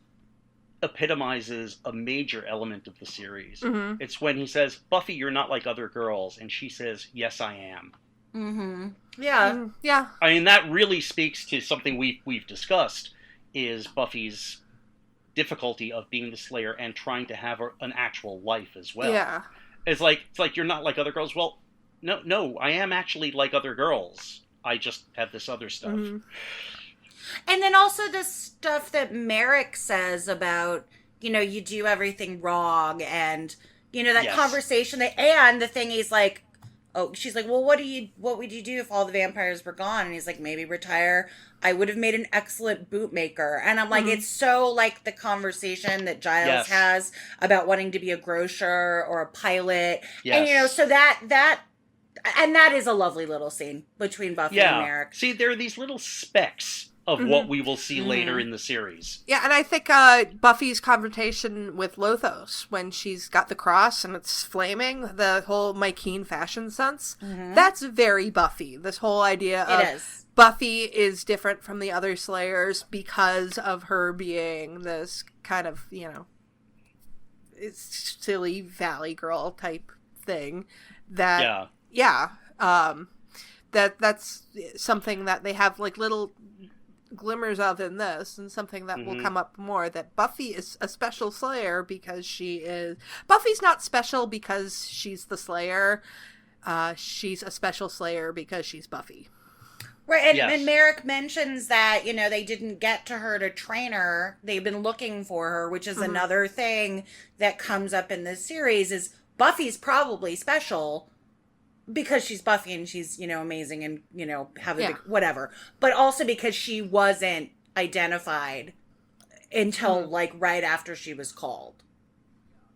epitomizes a major element of the series. Mm-hmm. It's when he says, "Buffy, you're not like other girls," and she says, "Yes, I am." Mm-hmm. Yeah. Mm-hmm. Yeah. I mean, that really speaks to something we've discussed, is Buffy's difficulty of being the Slayer and trying to have an actual life as well. Yeah. It's like you're not like other girls. Well, no, I am actually like other girls. I just have this other stuff. Mm-hmm. And then also the stuff that Merrick says about, you do everything wrong, and, that conversation and the thing he's like, she's like, well, what would you do if all the vampires were gone? And he's like, maybe retire. I would have made an excellent bootmaker. And I'm like, it's so like the conversation that Giles has about wanting to be a grocer or a pilot. Yes. And, so that is a lovely little scene between Buffy and Merrick. See, there are these little specks of what we will see later in the series. Yeah, and I think Buffy's confrontation with Lothos, when she's got the cross and it's flaming, the whole Mykeene fashion sense, that's very Buffy. This whole idea of Buffy is different from the other Slayers because of her being this kind of, silly Valley Girl type thing. That's something that they have like little glimmers of in this, and something that will come up more, that Buffy is a special Slayer because Buffy's not special because she's the Slayer. She's a special Slayer because she's Buffy. Right, and Merrick mentions that, they didn't get to her to train her. They've been looking for her, which is another thing that comes up in this series, is Buffy's probably special because she's Buffy and she's, amazing and, have a big whatever. But also because she wasn't identified until, like, right after she was called.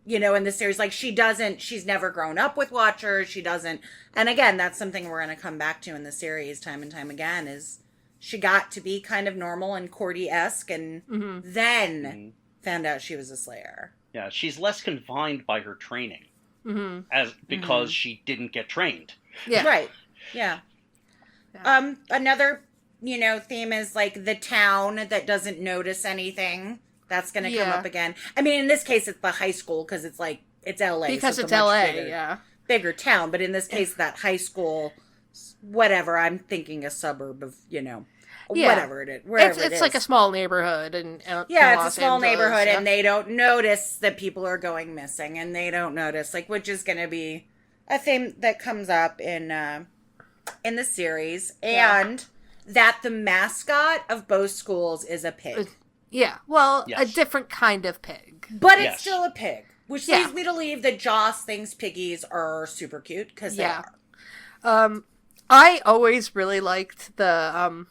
In the series, like, she's never grown up with Watcher. She doesn't, and again, that's something we're going to come back to in the series time and time again, is she got to be kind of normal and Cordy-esque, and then found out she was a Slayer. Yeah, she's less confined by her training. Because she didn't get trained. Yeah. Right. Yeah. Another, theme is like the town that doesn't notice anything That's going to come up again. I mean, in this case, it's the high school because it's like, it's LA. Because so it's LA, bigger town. But in this case, that high school, whatever, I'm thinking a suburb of, whatever it is. Wherever it's like a small neighborhood. And it's a small neighborhood, and they don't notice that people are going missing, and they don't notice, like, which is going to be a theme that comes up in the series, and that the mascot of both schools is a pig. Yeah, well, a different kind of pig. But it's still a pig, which leads me to believe that Joss thinks piggies are super cute, because they are. I always really liked the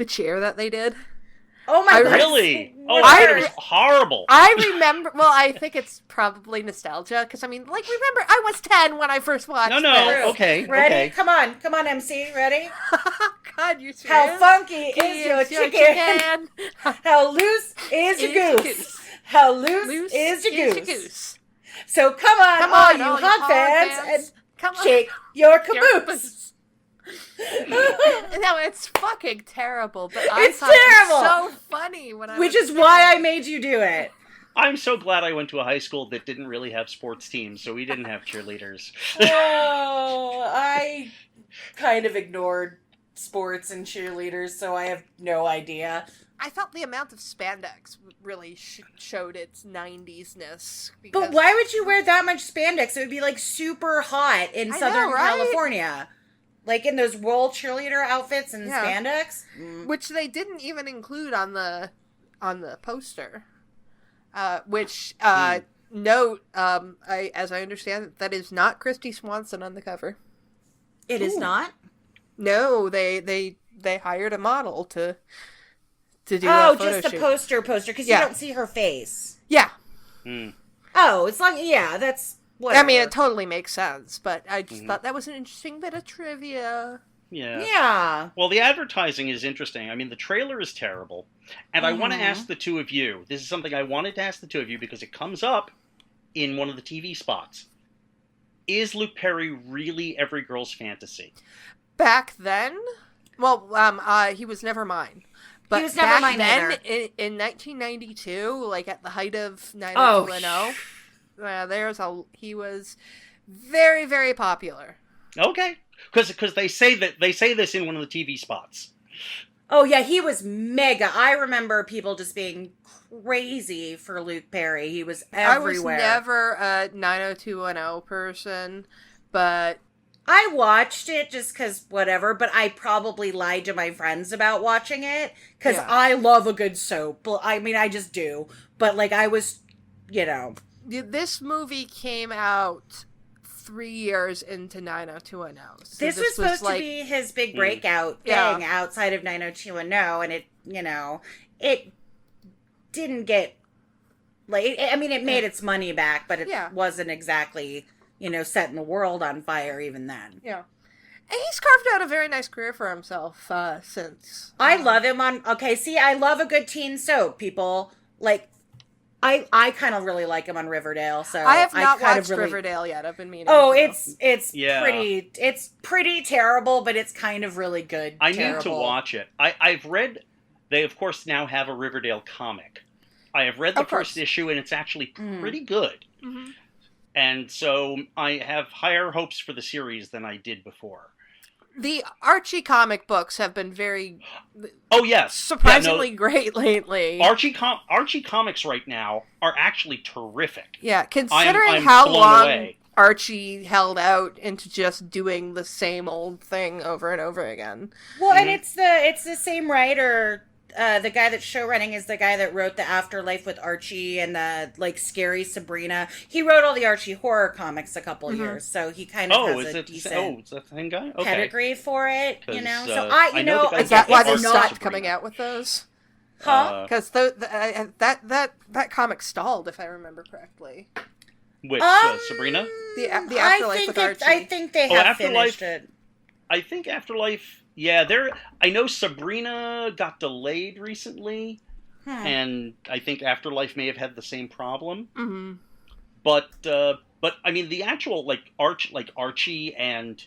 chair that they did. Oh my god. Really? Oh, it was horrible. I remember, well, I think it's probably nostalgia, because, I mean, like, remember, I was 10 when I first watched this. Okay. Ready? Okay. Come on, Emcee, ready? God, you're serious? How funky is your chicken? How loose is your goose? How loose is your goose? So come on, all you hog fans, and shake your caboose. No, it's fucking terrible, but I it's thought terrible. It was so funny when I Which was is why I made you do it. I'm so glad I went to a high school that didn't really have sports teams, so we didn't have cheerleaders. Oh, I kind of ignored sports and cheerleaders, so I have no idea. I felt the amount of spandex really showed its 90s-ness. But why would you wear that much spandex? It would be, like, super hot in Southern California. Like in those world cheerleader outfits and spandex? Which they didn't even include on the poster. Note, as I understand it, that is not Kristy Swanson on the cover. It is not? No, they hired a model to do a photo just the shoot. poster, because you don't see her face. Yeah. Oh, it's like, that's... Whatever. I mean, it totally makes sense, but I just thought that was an interesting bit of trivia. Yeah. Well, the advertising is interesting. I mean, the trailer is terrible. And I want to ask the two of you. This is something I wanted to ask the two of you because it comes up in one of the TV spots. Is Luke Perry really every girl's fantasy? Back then? Well, he was never mine. But he was never mine then, either. In 1992, like at the height of 90210... he was very, very popular. Okay, because they say this in one of the TV spots. Oh yeah, he was mega. I remember people just being crazy for Luke Perry. He was everywhere. I was never a 90210 person, but I watched it just because whatever. But I probably lied to my friends about watching it because I love a good soap. I mean, I just do. But like, I was, This movie came out 3 years into 90210. So this was supposed to be his big breakout thing outside of 90210, and it didn't get, like, I mean, it made its money back, but it wasn't exactly, setting the world on fire even then. Yeah. And he's carved out a very nice career for himself since. I love him I love a good teen soap, people. Like, I kind of really like him on Riverdale, so I have not watched Riverdale yet. I've been meaning. Oh, it's pretty terrible, but it's kind of really good. I need to watch it. I've read. They of course now have a Riverdale comic. I have read the first issue, and it's actually pretty good. Mm-hmm. And so I have higher hopes for the series than I did before. The Archie comic books have been very, surprisingly great lately. Archie comics right now are actually terrific. Yeah, considering how long Archie held out into just doing the same old thing over and over again. Well, and it's the same writer. The guy that's show running is the guy that wrote the Afterlife with Archie and the Scary Sabrina. He wrote all the Archie horror comics a couple years, so he kind of has a decent is that the same guy? Okay. Pedigree for it, So is that why they stopped coming out with those? Huh? Because that comic stalled, if I remember correctly. Which Sabrina? The Afterlife with Archie. I think they have finished it. I think Afterlife. Yeah, I know Sabrina got delayed recently, and I think Afterlife may have had the same problem. Mm-hmm. But I mean, the actual Archie and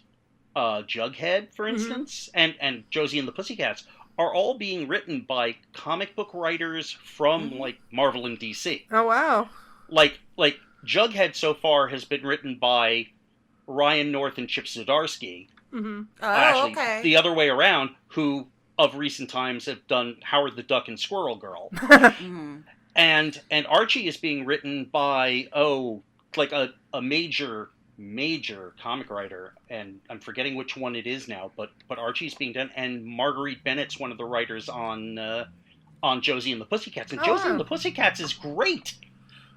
Jughead, for instance, and Josie and the Pussycats are all being written by comic book writers from like Marvel and DC. Oh wow! Like Jughead so far has been written by Ryan North and Chip Zdarsky. Oh, Actually, okay. the other way around, who of recent times have done Howard the Duck and Squirrel Girl. And Archie is being written by like a major comic writer, and I'm forgetting which one it is now, but Archie's being done, and Marguerite Bennett's one of the writers on Josie and the Pussycats, and Josie and the Pussycats is great.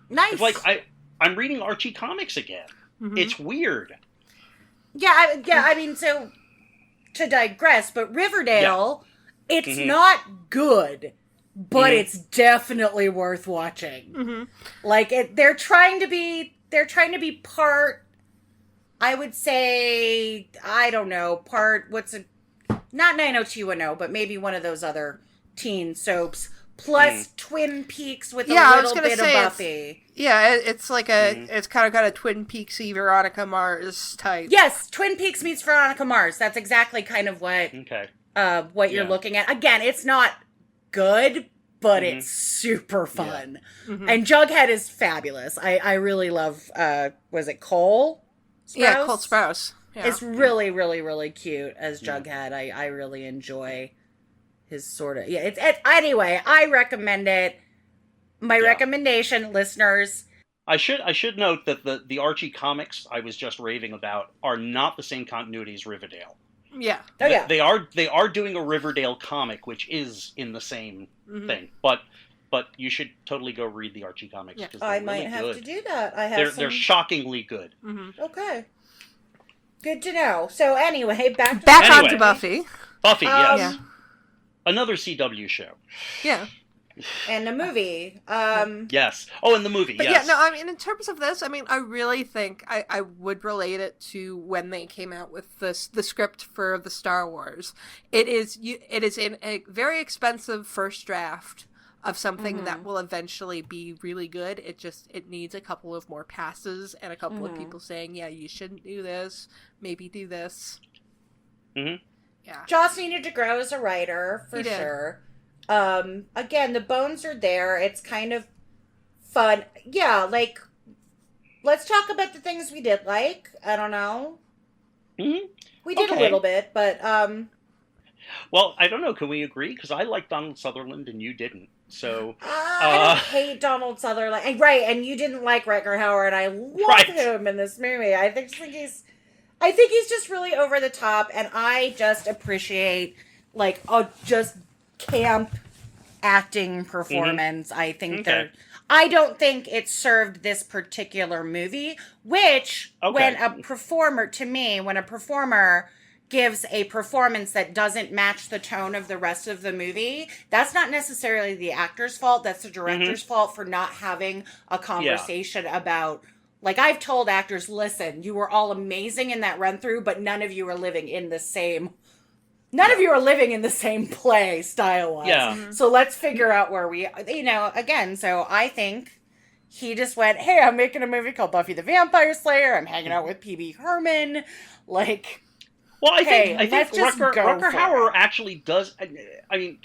Nice. It's like I'm reading Archie comics again. It's weird. I mean, so to digress, but Riverdale, it's not good, but it's definitely worth watching. Like they're trying to be part, I would say, I don't know, part not 90210, but maybe one of those other teen soaps. Plus Twin Peaks with a little bit of Buffy. It's like it's kind of got a Twin Peaks-y Veronica Mars type. Yes, Twin Peaks meets Veronica Mars. That's exactly kind of what you're looking at. Again, it's not good, but it's super fun. And Jughead is fabulous. I really love, was it Cole Sprouse? Yeah, Cole Sprouse. Yeah. It's really, really, really cute as Jughead. I really enjoy his sort of anyway, I recommend it. My recommendation, listeners. I should note that the Archie comics I was just raving about are not the same continuity as Riverdale. Yeah. Oh yeah. They are doing a Riverdale comic which is in the same thing. But you should totally go read the Archie comics because I might really have good. to do that. They're shockingly good. Okay. Good to know. So anyway, back on to Buffy. Buffy, yes. Yeah. Another CW show. Yeah. And the movie. Yes. Oh, and the movie, But yes. yeah, no, I mean, in terms of this, I mean, I really think I would relate it to when they came out with the script for the Star Wars. It is in a very expensive first draft of something that will eventually be really good. It needs a couple of more passes and a couple of people saying, yeah, you shouldn't do this, maybe do this. Yeah. Joss needed to grow as a writer, for sure. Again, the bones are there. It's kind of fun. Yeah, like, let's talk about the things we did like. I don't know. We did a little bit, but... Well, I don't know. Can we agree? Because I like Donald Sutherland and you didn't. So... I don't hate Donald Sutherland. Right, and you didn't like Rutger Hauer, and I love him in this movie. I think he's just really over the top, and I just appreciate, like, just camp acting performance. I think I don't think it served this particular movie, which when a performer gives a performance that doesn't match the tone of the rest of the movie, that's not necessarily the actor's fault. That's the director's fault for not having a conversation about, like, I've told actors, listen, you were all amazing in that run through, but none of you are living in the same play style-wise. Yeah. So let's figure out where we, again, so I think he just went, hey, I'm making a movie called Buffy the Vampire Slayer. I'm hanging out with P.B. Herman. Like, well, I think Rutger Hauer actually does, I mean,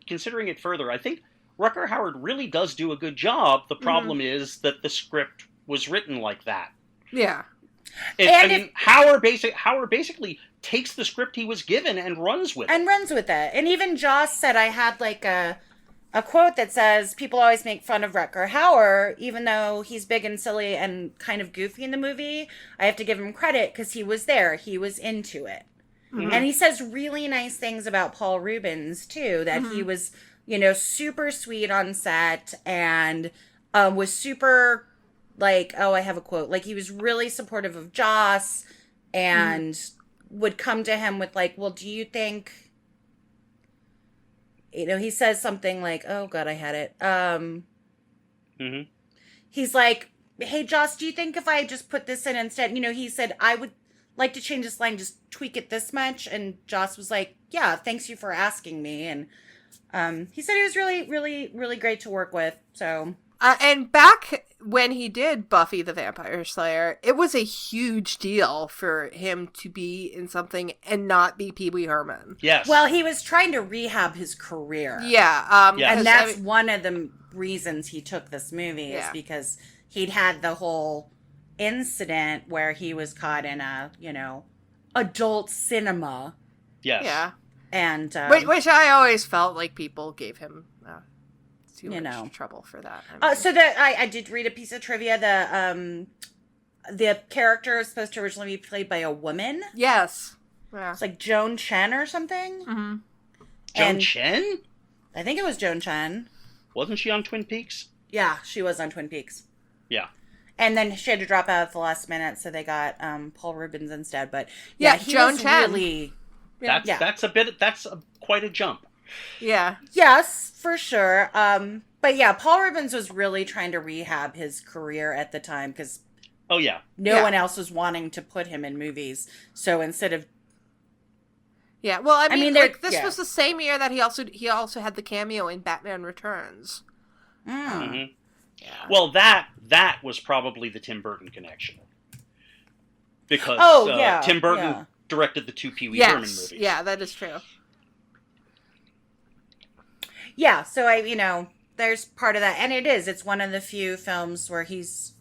considering it further, I think Rutger Hauer really does do a good job. The problem is that the script was written like that. Yeah. Hauer basically takes the script he was given and runs with it. And even Joss said, I had like a quote that says, people always make fun of Rutger Hauer, even though he's big and silly and kind of goofy in the movie. I have to give him credit because he was there. He was into it. And he says really nice things about Paul Reubens, too, that he was, super sweet on set and was super, like, I have a quote, like, he was really supportive of Joss and would come to him with, like, well, do you think, he says something like, oh, God, I had it. He's like, hey, Joss, do you think if I just put this in instead, he said, I would like to change this line, just tweak it this much. And Joss was like, yeah, thanks you for asking me. And he said he was really, really, really great to work with. So, and back when he did Buffy the Vampire Slayer, it was a huge deal for him to be in something and not be Pee Wee Herman. Yes. Well, he was trying to rehab his career. Yeah. Yes. And that's one of the reasons he took this movie is Yeah. because he'd had the whole incident where he was caught in a, adult cinema. Yes. Yeah. And, Which I always felt like people gave him too much trouble for that. So I did read a piece of trivia. The character is supposed to originally be played by a woman. Yes. Yeah. It's like Joan Chen or something. Mm-hmm. Joan Chen? I think it was Joan Chen. Wasn't she on Twin Peaks? Yeah, she was on Twin Peaks. Yeah. And then she had to drop out at the last minute, so they got Paul Reubens instead. But he Joan was Chen. Really, That's quite a jump. Yeah. yes, for sure. But yeah, Paul Reubens was really trying to rehab his career at the time because Oh yeah. no one else was wanting to put him in movies. So instead of Yeah, well, I mean this yeah. was the same year that he also had the cameo in Batman Returns. Mm-hmm. Yeah. Well, that was probably the Tim Burton connection. Because Tim Burton directed the 2 Pee Wee Herman movies. Yeah, that is true. yeah, so there's part of that, and it's one of the few films where he's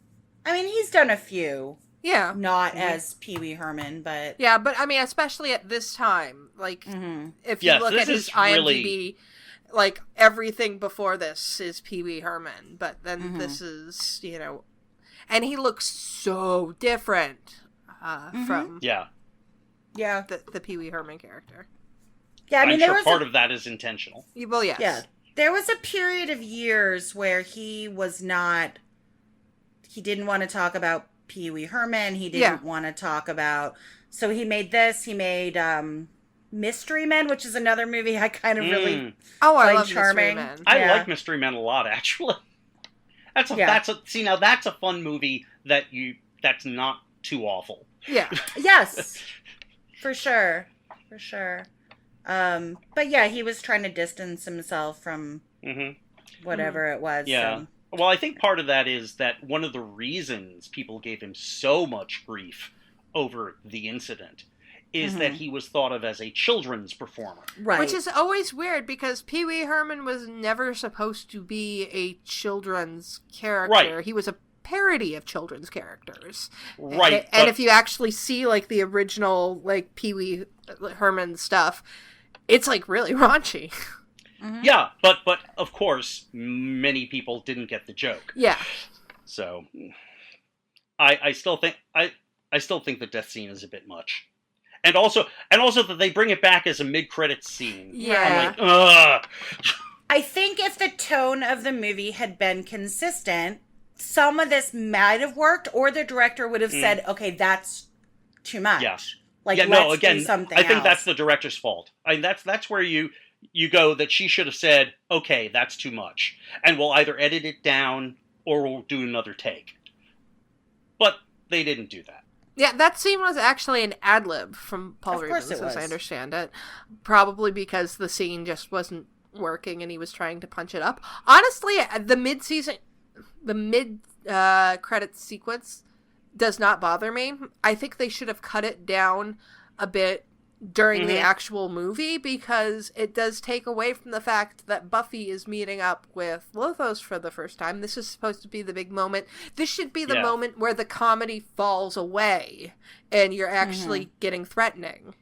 done a few. Yeah. Not as Pee Wee Herman, but... Yeah, but I mean, especially at this time, like, if you look at his IMDb, like, everything before this is Pee Wee Herman, but then this is, and he looks so different from the Pee Wee Herman character. Yeah, I mean, I'm sure part of that is intentional. Well, yes. Yeah. There was a period of years where he didn't want to talk about Pee Wee Herman. He didn't want to talk about... So he made Mystery Men, which is another movie I kind of really I love charming. Mystery Men. I like Mystery Men a lot, actually. That's a fun movie that's not too awful. Yeah. Yes. For sure. But yeah, he was trying to distance himself from whatever it was. Yeah. So. Well, I think part of that is that one of the reasons people gave him so much grief over the incident is that he was thought of as a children's performer. Right. Which is always weird because Pee Wee Herman was never supposed to be a children's character. Right. He was a parody of children's characters. Right. And if you actually see, like, the original, like, Pee Wee Herman stuff, it's, like, really raunchy. Yeah, but of course, many people didn't get the joke. Yeah. So, I still think the death scene is a bit much, and also that they bring it back as a mid-credits scene. Yeah. I'm like, ugh. I think if the tone of the movie had been consistent, some of this might have worked, or the director would have said, "Okay, that's too much." Yes. Like, yeah. let's No. Again, do something I think else. that's the director's fault. I mean, that's where you go that she should have said, "Okay, that's too much," and we'll either edit it down or we'll do another take. But they didn't do that. Yeah, that scene was actually an ad-lib from Paul Of course Reubens, it was. as I understand it. Probably because the scene just wasn't working and he was trying to punch it up. Honestly, the mid-credits sequence does not bother me. I think they should have cut it down a bit during the actual movie because it does take away from the fact that Buffy is meeting up with Lothos for the first time. This is supposed to be the big moment. This should be the moment where the comedy falls away and you're actually getting threatening.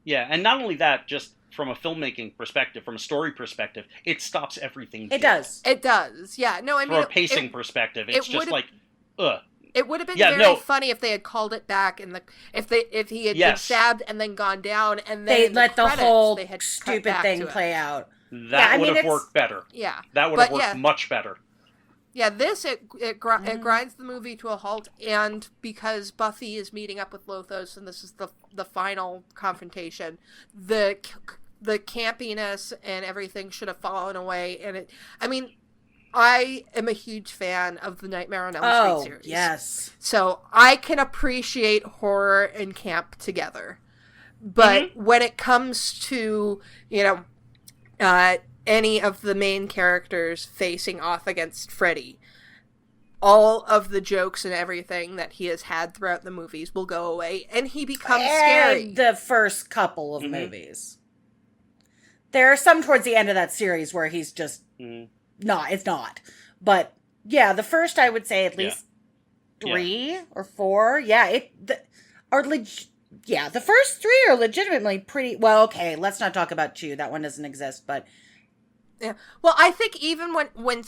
Yeah, and not only that, just from a filmmaking perspective, from a story perspective, it stops everything. It does. It does. Yeah. No, I mean, from a pacing perspective, it's just like, ugh. It would have been very funny if they had called it back if he had been stabbed and then gone down and then they let let the whole stupid thing play out. That would have worked better. Yeah, that would have worked much better. Yeah, it grinds the movie to a halt, and because Buffy is meeting up with Lothos and this is the final confrontation, the campiness and everything should have fallen away. And I am a huge fan of the Nightmare on Elm Street series. Yes. So I can appreciate horror and camp together. But when it comes to, any of the main characters facing off against Freddy, all of the jokes and everything that he has had throughout the movies will go away, and he becomes scary. The first couple of movies. There are some towards the end of that series where he's just it's not. But yeah, the first, I would say at least 3 or 4. Yeah, the first 3 are legitimately pretty well. Okay, let's not talk about 2. That one doesn't exist, but yeah. Well, I think even when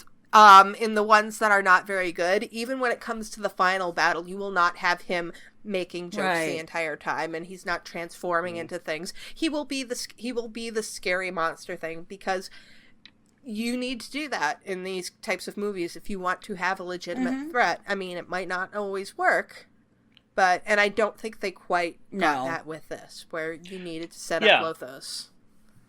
in the ones that are not very good, even when it comes to the final battle, you will not have him making jokes the entire time, and he's not transforming into things. He will be the scary monster thing, because you need to do that in these types of movies if you want to have a legitimate threat. I mean, it might not always work, and I don't think they quite got that with this, where you needed to set up Lothos.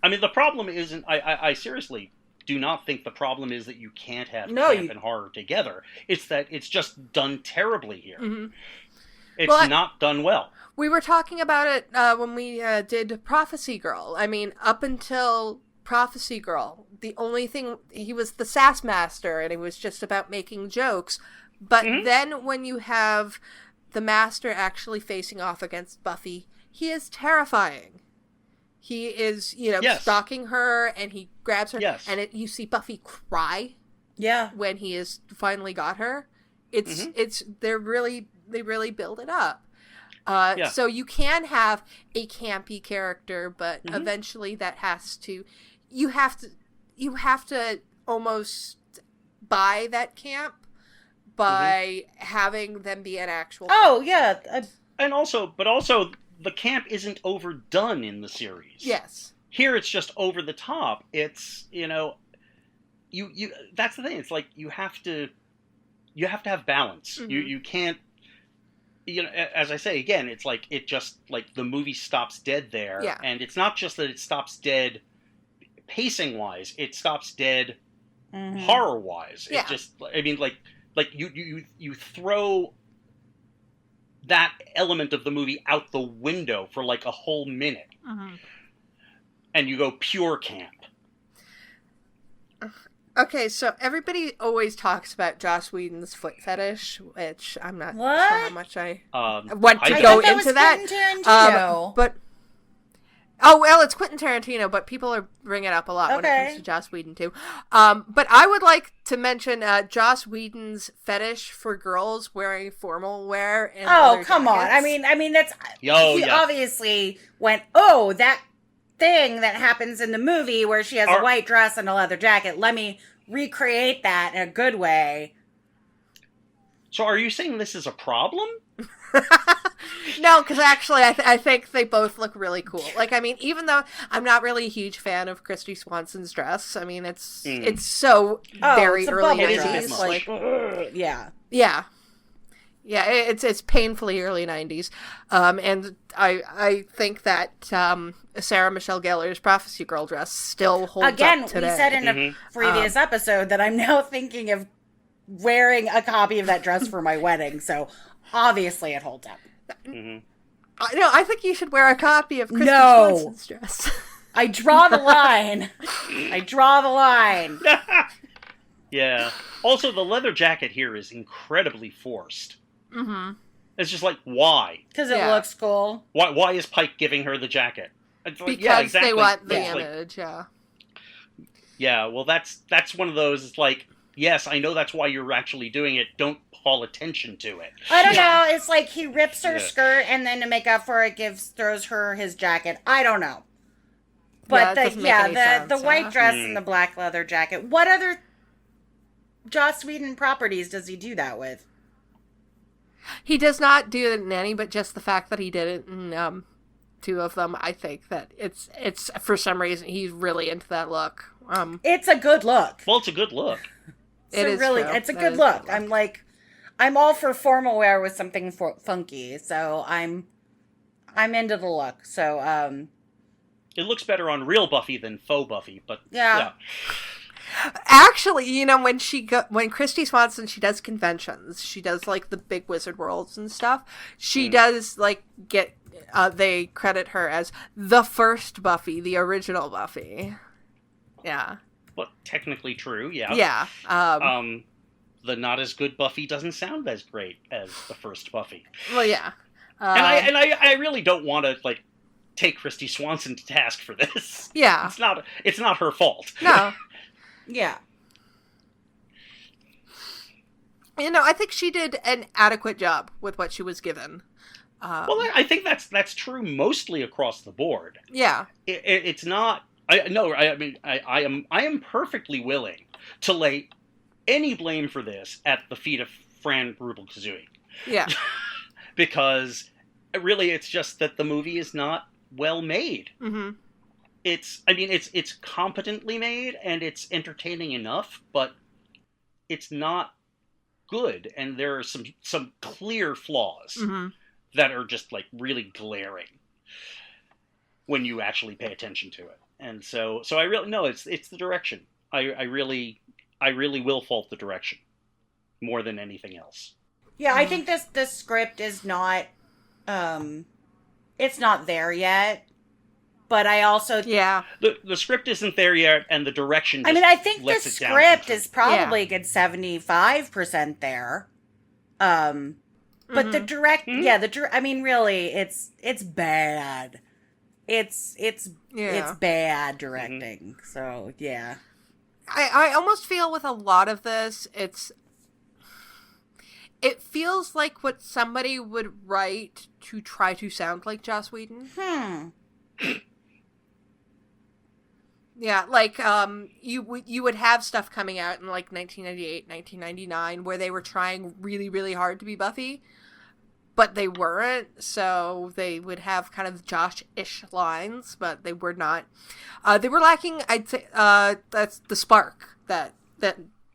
I mean, the problem isn't. I seriously do not think the problem is that you can't have camp and horror together. It's that it's just done terribly here. It's not done well. We were talking about it when we did Prophecy Girl. I mean, up until Prophecy Girl, the only thing, he was the sass master, and it was just about making jokes. But then when you have the master actually facing off against Buffy, he is terrifying. He is, stalking her, and he grabs her, and you see Buffy cry. Yeah, when he has finally got her. They really build it up. So you can have a campy character, but eventually that has to, you have to almost buy that camp by having them be an actual. Oh yeah, and also the camp isn't overdone in the series. Yes. Here it's just over the top. It's, you that's the thing. It's like you have to have balance. You can't, as I say again, it's like it just like the movie stops dead there. Yeah. And it's not just that it stops dead pacing wise, it stops dead horror wise. Yeah. It just, I mean, like you throw that element of the movie out the window for like a whole minute. And you go pure camp. Okay, so everybody always talks about Joss Whedon's foot fetish, which I'm not sure how much I want to go into that. But it's Quentin Tarantino, but people are bringing it up a lot when it comes to Joss Whedon too. But I would like to mention Joss Whedon's fetish for girls wearing formal wear. And come on! I mean that's he obviously went. Oh, that thing that happens in the movie where she has a white dress and a leather jacket. Let me recreate that in a good way. So are you saying this is a problem? No, because actually I think they both look really cool. Like, I mean, even though I'm not really a huge fan of Kristy Swanson's dress, I mean, it's so very early 90s. Like, yeah, it's painfully early 90s. And I think that Sarah Michelle Gellar's Prophecy Girl dress still holds up today. Again, we said in a previous episode that I'm now thinking of wearing a copy of that dress for my wedding, so obviously it holds up. No, I think you should wear a copy of Kristy Swanson's dress. I draw the line. I draw the line. Yeah. Also, the leather jacket here is incredibly forced. It's just like, why? Because it looks cool. Why is Pike giving her the jacket? It's like, because they want the image, Yeah, well, that's one of those, it's like, yes, I know that's why you're actually doing it. Don't call attention to it. I don't know. It's like he rips her skirt, and then to make up for it, throws her his jacket. I don't know. But the white dress and the black leather jacket. What other Joss Whedon properties does he do that with? He does not do it in any, but just the fact that he did it in 2 of them, I think that it's for some reason he's really into that look. It's a good look. Well, it's a good look. It's a good look. I'm all for formal wear with something funky, so I'm into the look. So it looks better on real Buffy than faux Buffy, but yeah. Actually, when Kristy Swanson, she does conventions, she does like the big Wizard Worlds and stuff. She does like get they credit her as the first Buffy, the original Buffy. Yeah. Well, technically true, yeah. Yeah. the not as good Buffy doesn't sound as great as the first Buffy. Well, yeah. And I really don't want to, like, take Kristy Swanson to task for this. Yeah. It's not her fault. No. Yeah. You know, I think she did an adequate job with what she was given. Well, I think that's true mostly across the board. Yeah. It's not. I am perfectly willing to lay any blame for this at the feet of Fran Rubel-Kazooie. Yeah. Because really, it's just that the movie is not well made. Mm-hmm. It's competently made and it's entertaining enough, but it's not good, and there are some clear flaws that are just like really glaring when you actually pay attention to it. And so I really no, it's the direction. I really will fault the direction more than anything else. Yeah, I think this script is not it's not there yet. But I also the script isn't there yet, and the direction. I think the script is probably a good 75% there. But the direct, really, it's bad. It's bad directing. So yeah, I almost feel with a lot of this, it feels like what somebody would write to try to sound like Joss Whedon. Yeah, like, you would have stuff coming out in, like, 1998, 1999, where they were trying really, really hard to be Buffy, but they weren't, so they would have kind of Josh-ish lines, but they were not. They were lacking, I'd say, that's the spark that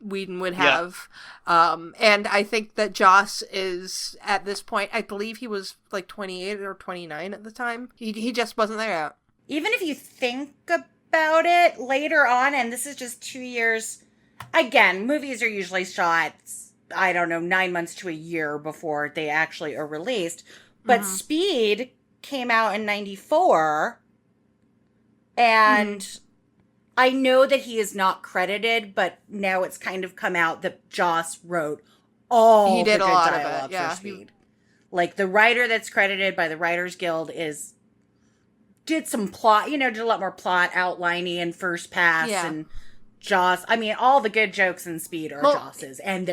Whedon would have. Yeah. And I think that Joss is, at this point, I believe he was, like, 28 or 29 at the time. He just wasn't there yet. Even if you think about it later on, and this is just 2 years, again, movies are usually shot, I don't know, 9 months to a year before they actually are released, but Speed came out in 94, and I know that he is not credited, but now it's kind of come out that Joss wrote all the good dialogue for Speed. Like, the writer that's credited by the Writers Guild did some plot, did a lot more plot outlining in First Pass, and Joss. All the good jokes in Speed are Joss's, and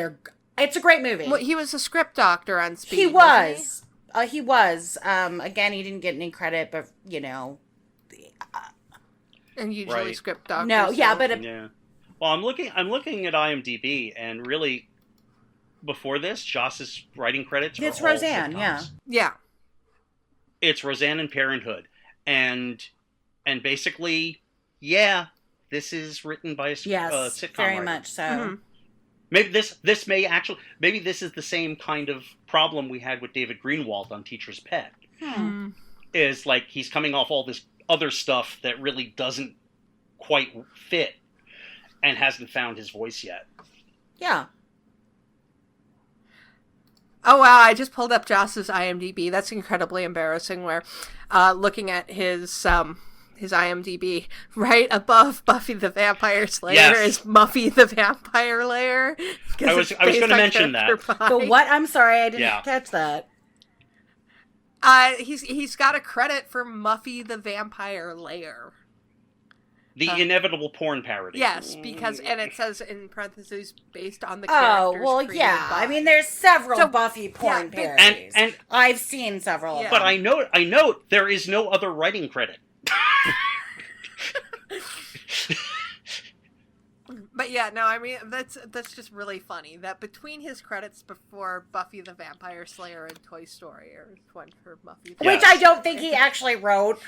it's a great movie. Well, he was a script doctor on Speed. He was. He was. Again, he didn't get any credit, but and usually script doctors. No, yeah, but well, I'm looking at IMDb, and really, before this, Joss's writing credits. It's Roseanne. Sitcoms. Yeah. It's Roseanne and Parenthood. And basically, this is written by a sitcom very writer. much so. Maybe maybe this is the same kind of problem we had with David Greenwald on Teacher's Pet. Is like he's coming off all this other stuff that really doesn't quite fit and hasn't found his voice yet. Yeah. Oh, wow, I just pulled up Joss's IMDb. That's incredibly embarrassing, where looking at his IMDb, right above Buffy the Vampire Slayer is Muffy the Vampire Layer. I was going to mention that. The what? I'm sorry, I didn't catch that. He's got a credit for Muffy the Vampire Layer. The inevitable porn parody. Yes, because, and it says in parentheses, based on the characters. Oh, well, yeah. By. There's several Buffy porn parodies. And I've seen several of them. But I note there is no other writing credit. But yeah, no, that's just really funny that between his credits before Buffy the Vampire Slayer and Toy Story, or one for Buffy, which I don't think he actually wrote.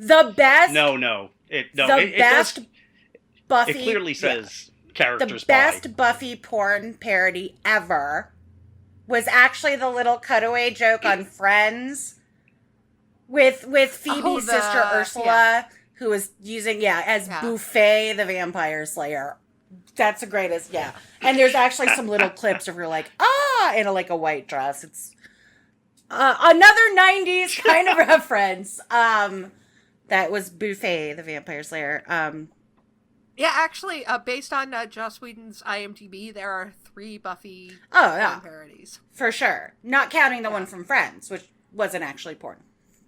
The best. No. Buffy. It clearly says characters. The best Buffy porn parody ever was actually the little cutaway joke on Friends with Phoebe's sister Ursula, who was using as Buffy the Vampire Slayer. That's the greatest. Yeah, and there's actually some little clips of her in a white dress. It's another 90s kind of reference. That was Buffy the Vampire Slayer. Yeah, actually, based on Joss Whedon's IMDb, there are 3 Buffy porn parodies. For sure. Not counting the one from Friends, which wasn't actually porn.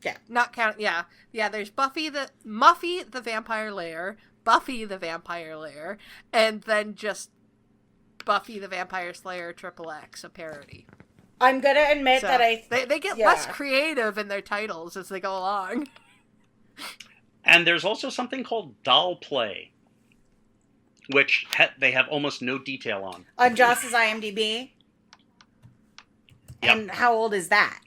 Yeah. Not count. Yeah. There's Buffy the Vampire Slayer, Buffy the Vampire Slayer, and then just Buffy the Vampire Slayer XXX, a parody. I'm gonna admit that they get less creative in their titles as they go along. And there's also something called Doll Play, which they have almost no detail on. On Joss's IMDb? Yep. And how old is that?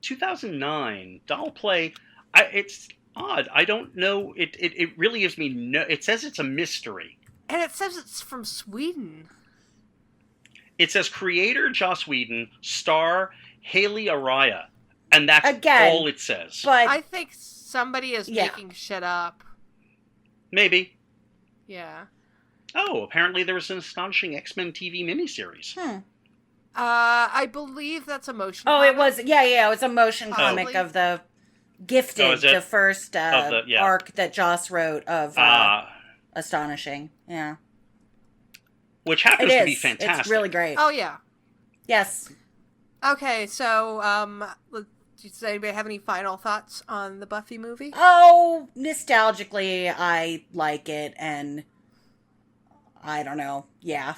2009. Doll Play. It's odd. I don't know. It really gives me no... It says it's a mystery. And it says it's from Sweden. It says creator Joss Whedon, star Haley Araya. And that's all it says. But I think somebody is making shit up. Maybe. Yeah. Oh, apparently there was an astonishing X-Men TV miniseries. I believe that's a motion comic. It was. Yeah, it was a motion comic of the Gifted, the first arc that Joss wrote of Astonishing. Yeah. Which happens to be fantastic. It's really great. Oh, yeah. Yes. Okay, so, does anybody have any final thoughts on the Buffy movie? Oh, nostalgically, I like it, and I don't know. Yeah.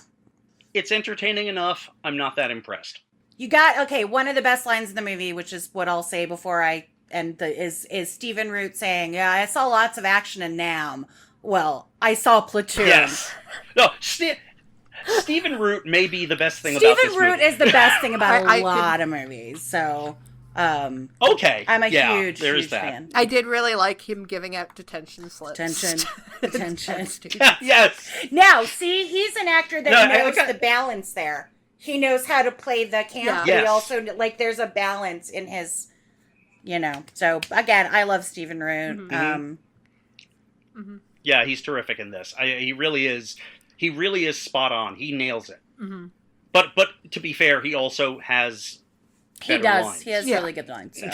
It's entertaining enough. I'm not that impressed. You got, one of the best lines in the movie, which is what I'll say before I end, is Stephen Root saying, yeah, I saw lots of action in Nam. Well, I saw Platoon. Yes. No, Stephen Root may be the best thing about this movie. Stephen Root is the best thing about a lot of movies, so... okay. I'm a huge fan. I did really like him giving out detention slips. Detention. Yes. Now, see, he's an actor that knows the balance there. He knows how to play the camp. Yeah. Yes. He also, there's a balance in his, So, again, I love Stephen Root. Mm-hmm. Yeah, he's terrific in this. He really is. He really is spot on. He nails it. Mm-hmm. But to be fair, he also has... He does. Lines. He has really good lines. So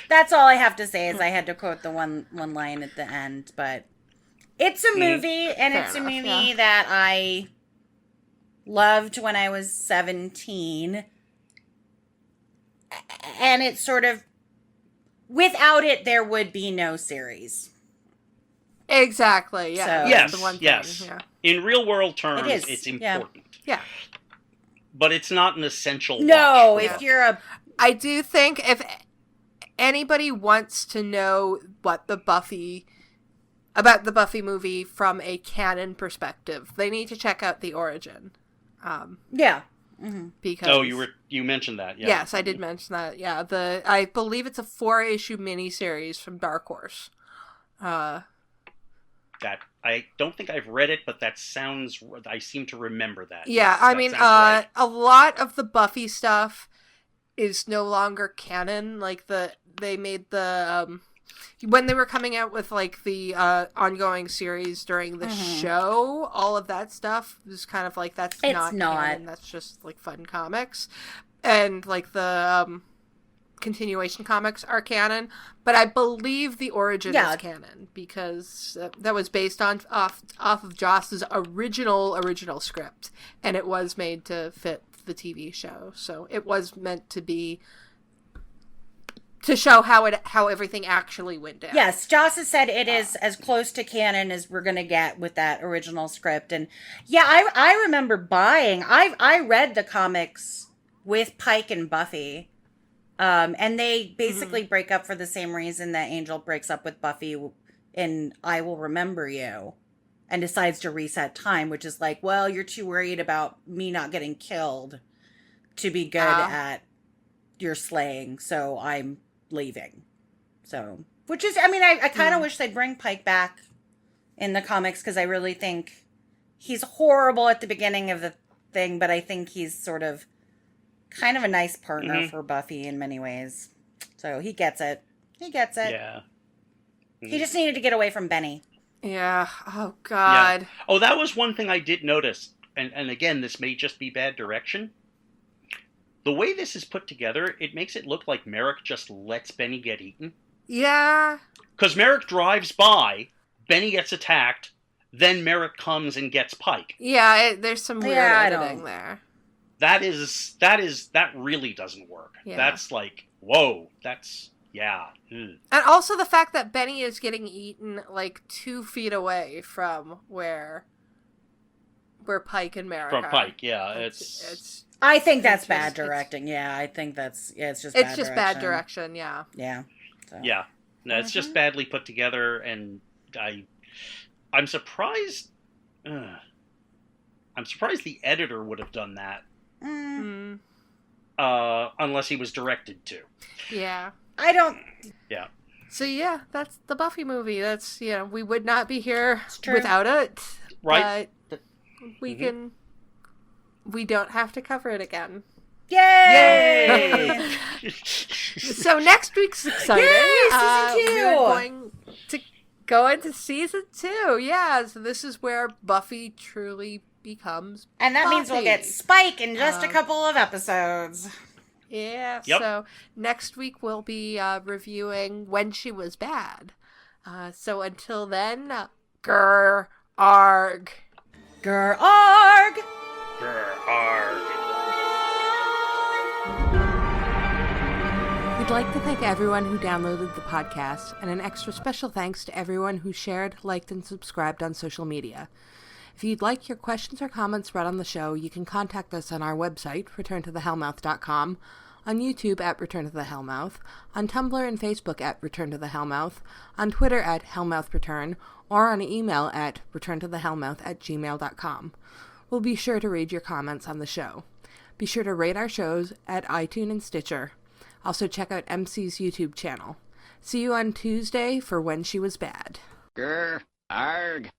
that's all I have to say. Is I had to quote the one line at the end, but it's a movie, and it's a movie that I loved when I was 17, and it's sort of without it, there would be no series. Exactly. Yeah. So, yes. Yeah. In real world terms, it's important. Yeah. But it's not an essential. No, watch. If you're a I do think if anybody wants to know about the Buffy movie from a canon perspective, they need to check out The Origin. Because you mentioned that. Yeah. Yes, I did mention that. Yeah, I believe it's a 4-issue miniseries from Dark Horse. That I don't think I've read it, but that sounds. I seem to remember that. Yeah, yes, I mean, right. A lot of the Buffy stuff is no longer canon. They made the when they were coming out with the ongoing series during the show, all of that stuff was kind of that's not canon. That's just fun comics, and the continuation comics are canon. But I believe The Origin is canon because that was based off of Joss's original script, and it was made to fit the TV show, so it was meant to be to show how everything actually went down. Yes, Joss has said it is as close to canon as we're gonna get with that original script, and I remember buying. I read the comics with Pike and Buffy, and they basically break up for the same reason that Angel breaks up with Buffy in I Will Remember You. And decides to reset time, which is well, you're too worried about me not getting killed to be good at your slaying, so I'm leaving. So, which is, I kind of wish they'd bring Pike back in the comics, because I really think he's horrible at the beginning of the thing, but I think he's sort of kind of a nice partner for Buffy in many ways. So he gets it. Yeah. He just needed to get away from Benny. Yeah. Oh, God. Yeah. Oh, that was one thing I did notice. And again, this may just be bad direction. The way this is put together, it makes it look like Merrick just lets Benny get eaten. Yeah. Because Merrick drives by, Benny gets attacked, then Merrick comes and gets Pike. Yeah, there's some weird editing there. That really doesn't work. Yeah. That's like, whoa, that's, yeah. Ugh. And also the fact that Benny is getting eaten like 2 feet away from where Pike and Merrick are. From Pike, yeah. It's I think that's bad directing. Yeah, I think that's, it's just bad direction, yeah. Yeah. So. Yeah. No, it's just badly put together, and I'm surprised. I'm surprised the editor would have done that. Unless he was directed to. Yeah. I don't. Yeah. So yeah, that's the Buffy movie. That's, we would not be here without it. Right. But we can. We don't have to cover it again. Yay! So next week's exciting. Yay, season 2! We're going to go into season 2. Yeah, so this is where Buffy truly becomes And that Buffy. means we'll get Spike in just a couple of episodes. Yeah, Yep. So next week we'll be reviewing When She Was Bad. So until then, grr, arg. Grr, arg! Grr, arg. We'd like to thank everyone who downloaded the podcast, and an extra special thanks to everyone who shared, liked, and subscribed on social media. If you'd like your questions or comments read on the show, you can contact us on our website, returntothehellmouth.com, on YouTube at Return to the Hellmouth, on Tumblr and Facebook at Return to the Hellmouth, on Twitter at HellmouthReturn, or on email at returntothehellmouth@gmail.com. We'll be sure to read your comments on the show. Be sure to rate our shows at iTunes and Stitcher. Also check out Emcee's YouTube channel. See you on Tuesday for When She Was Bad. Grr, arg.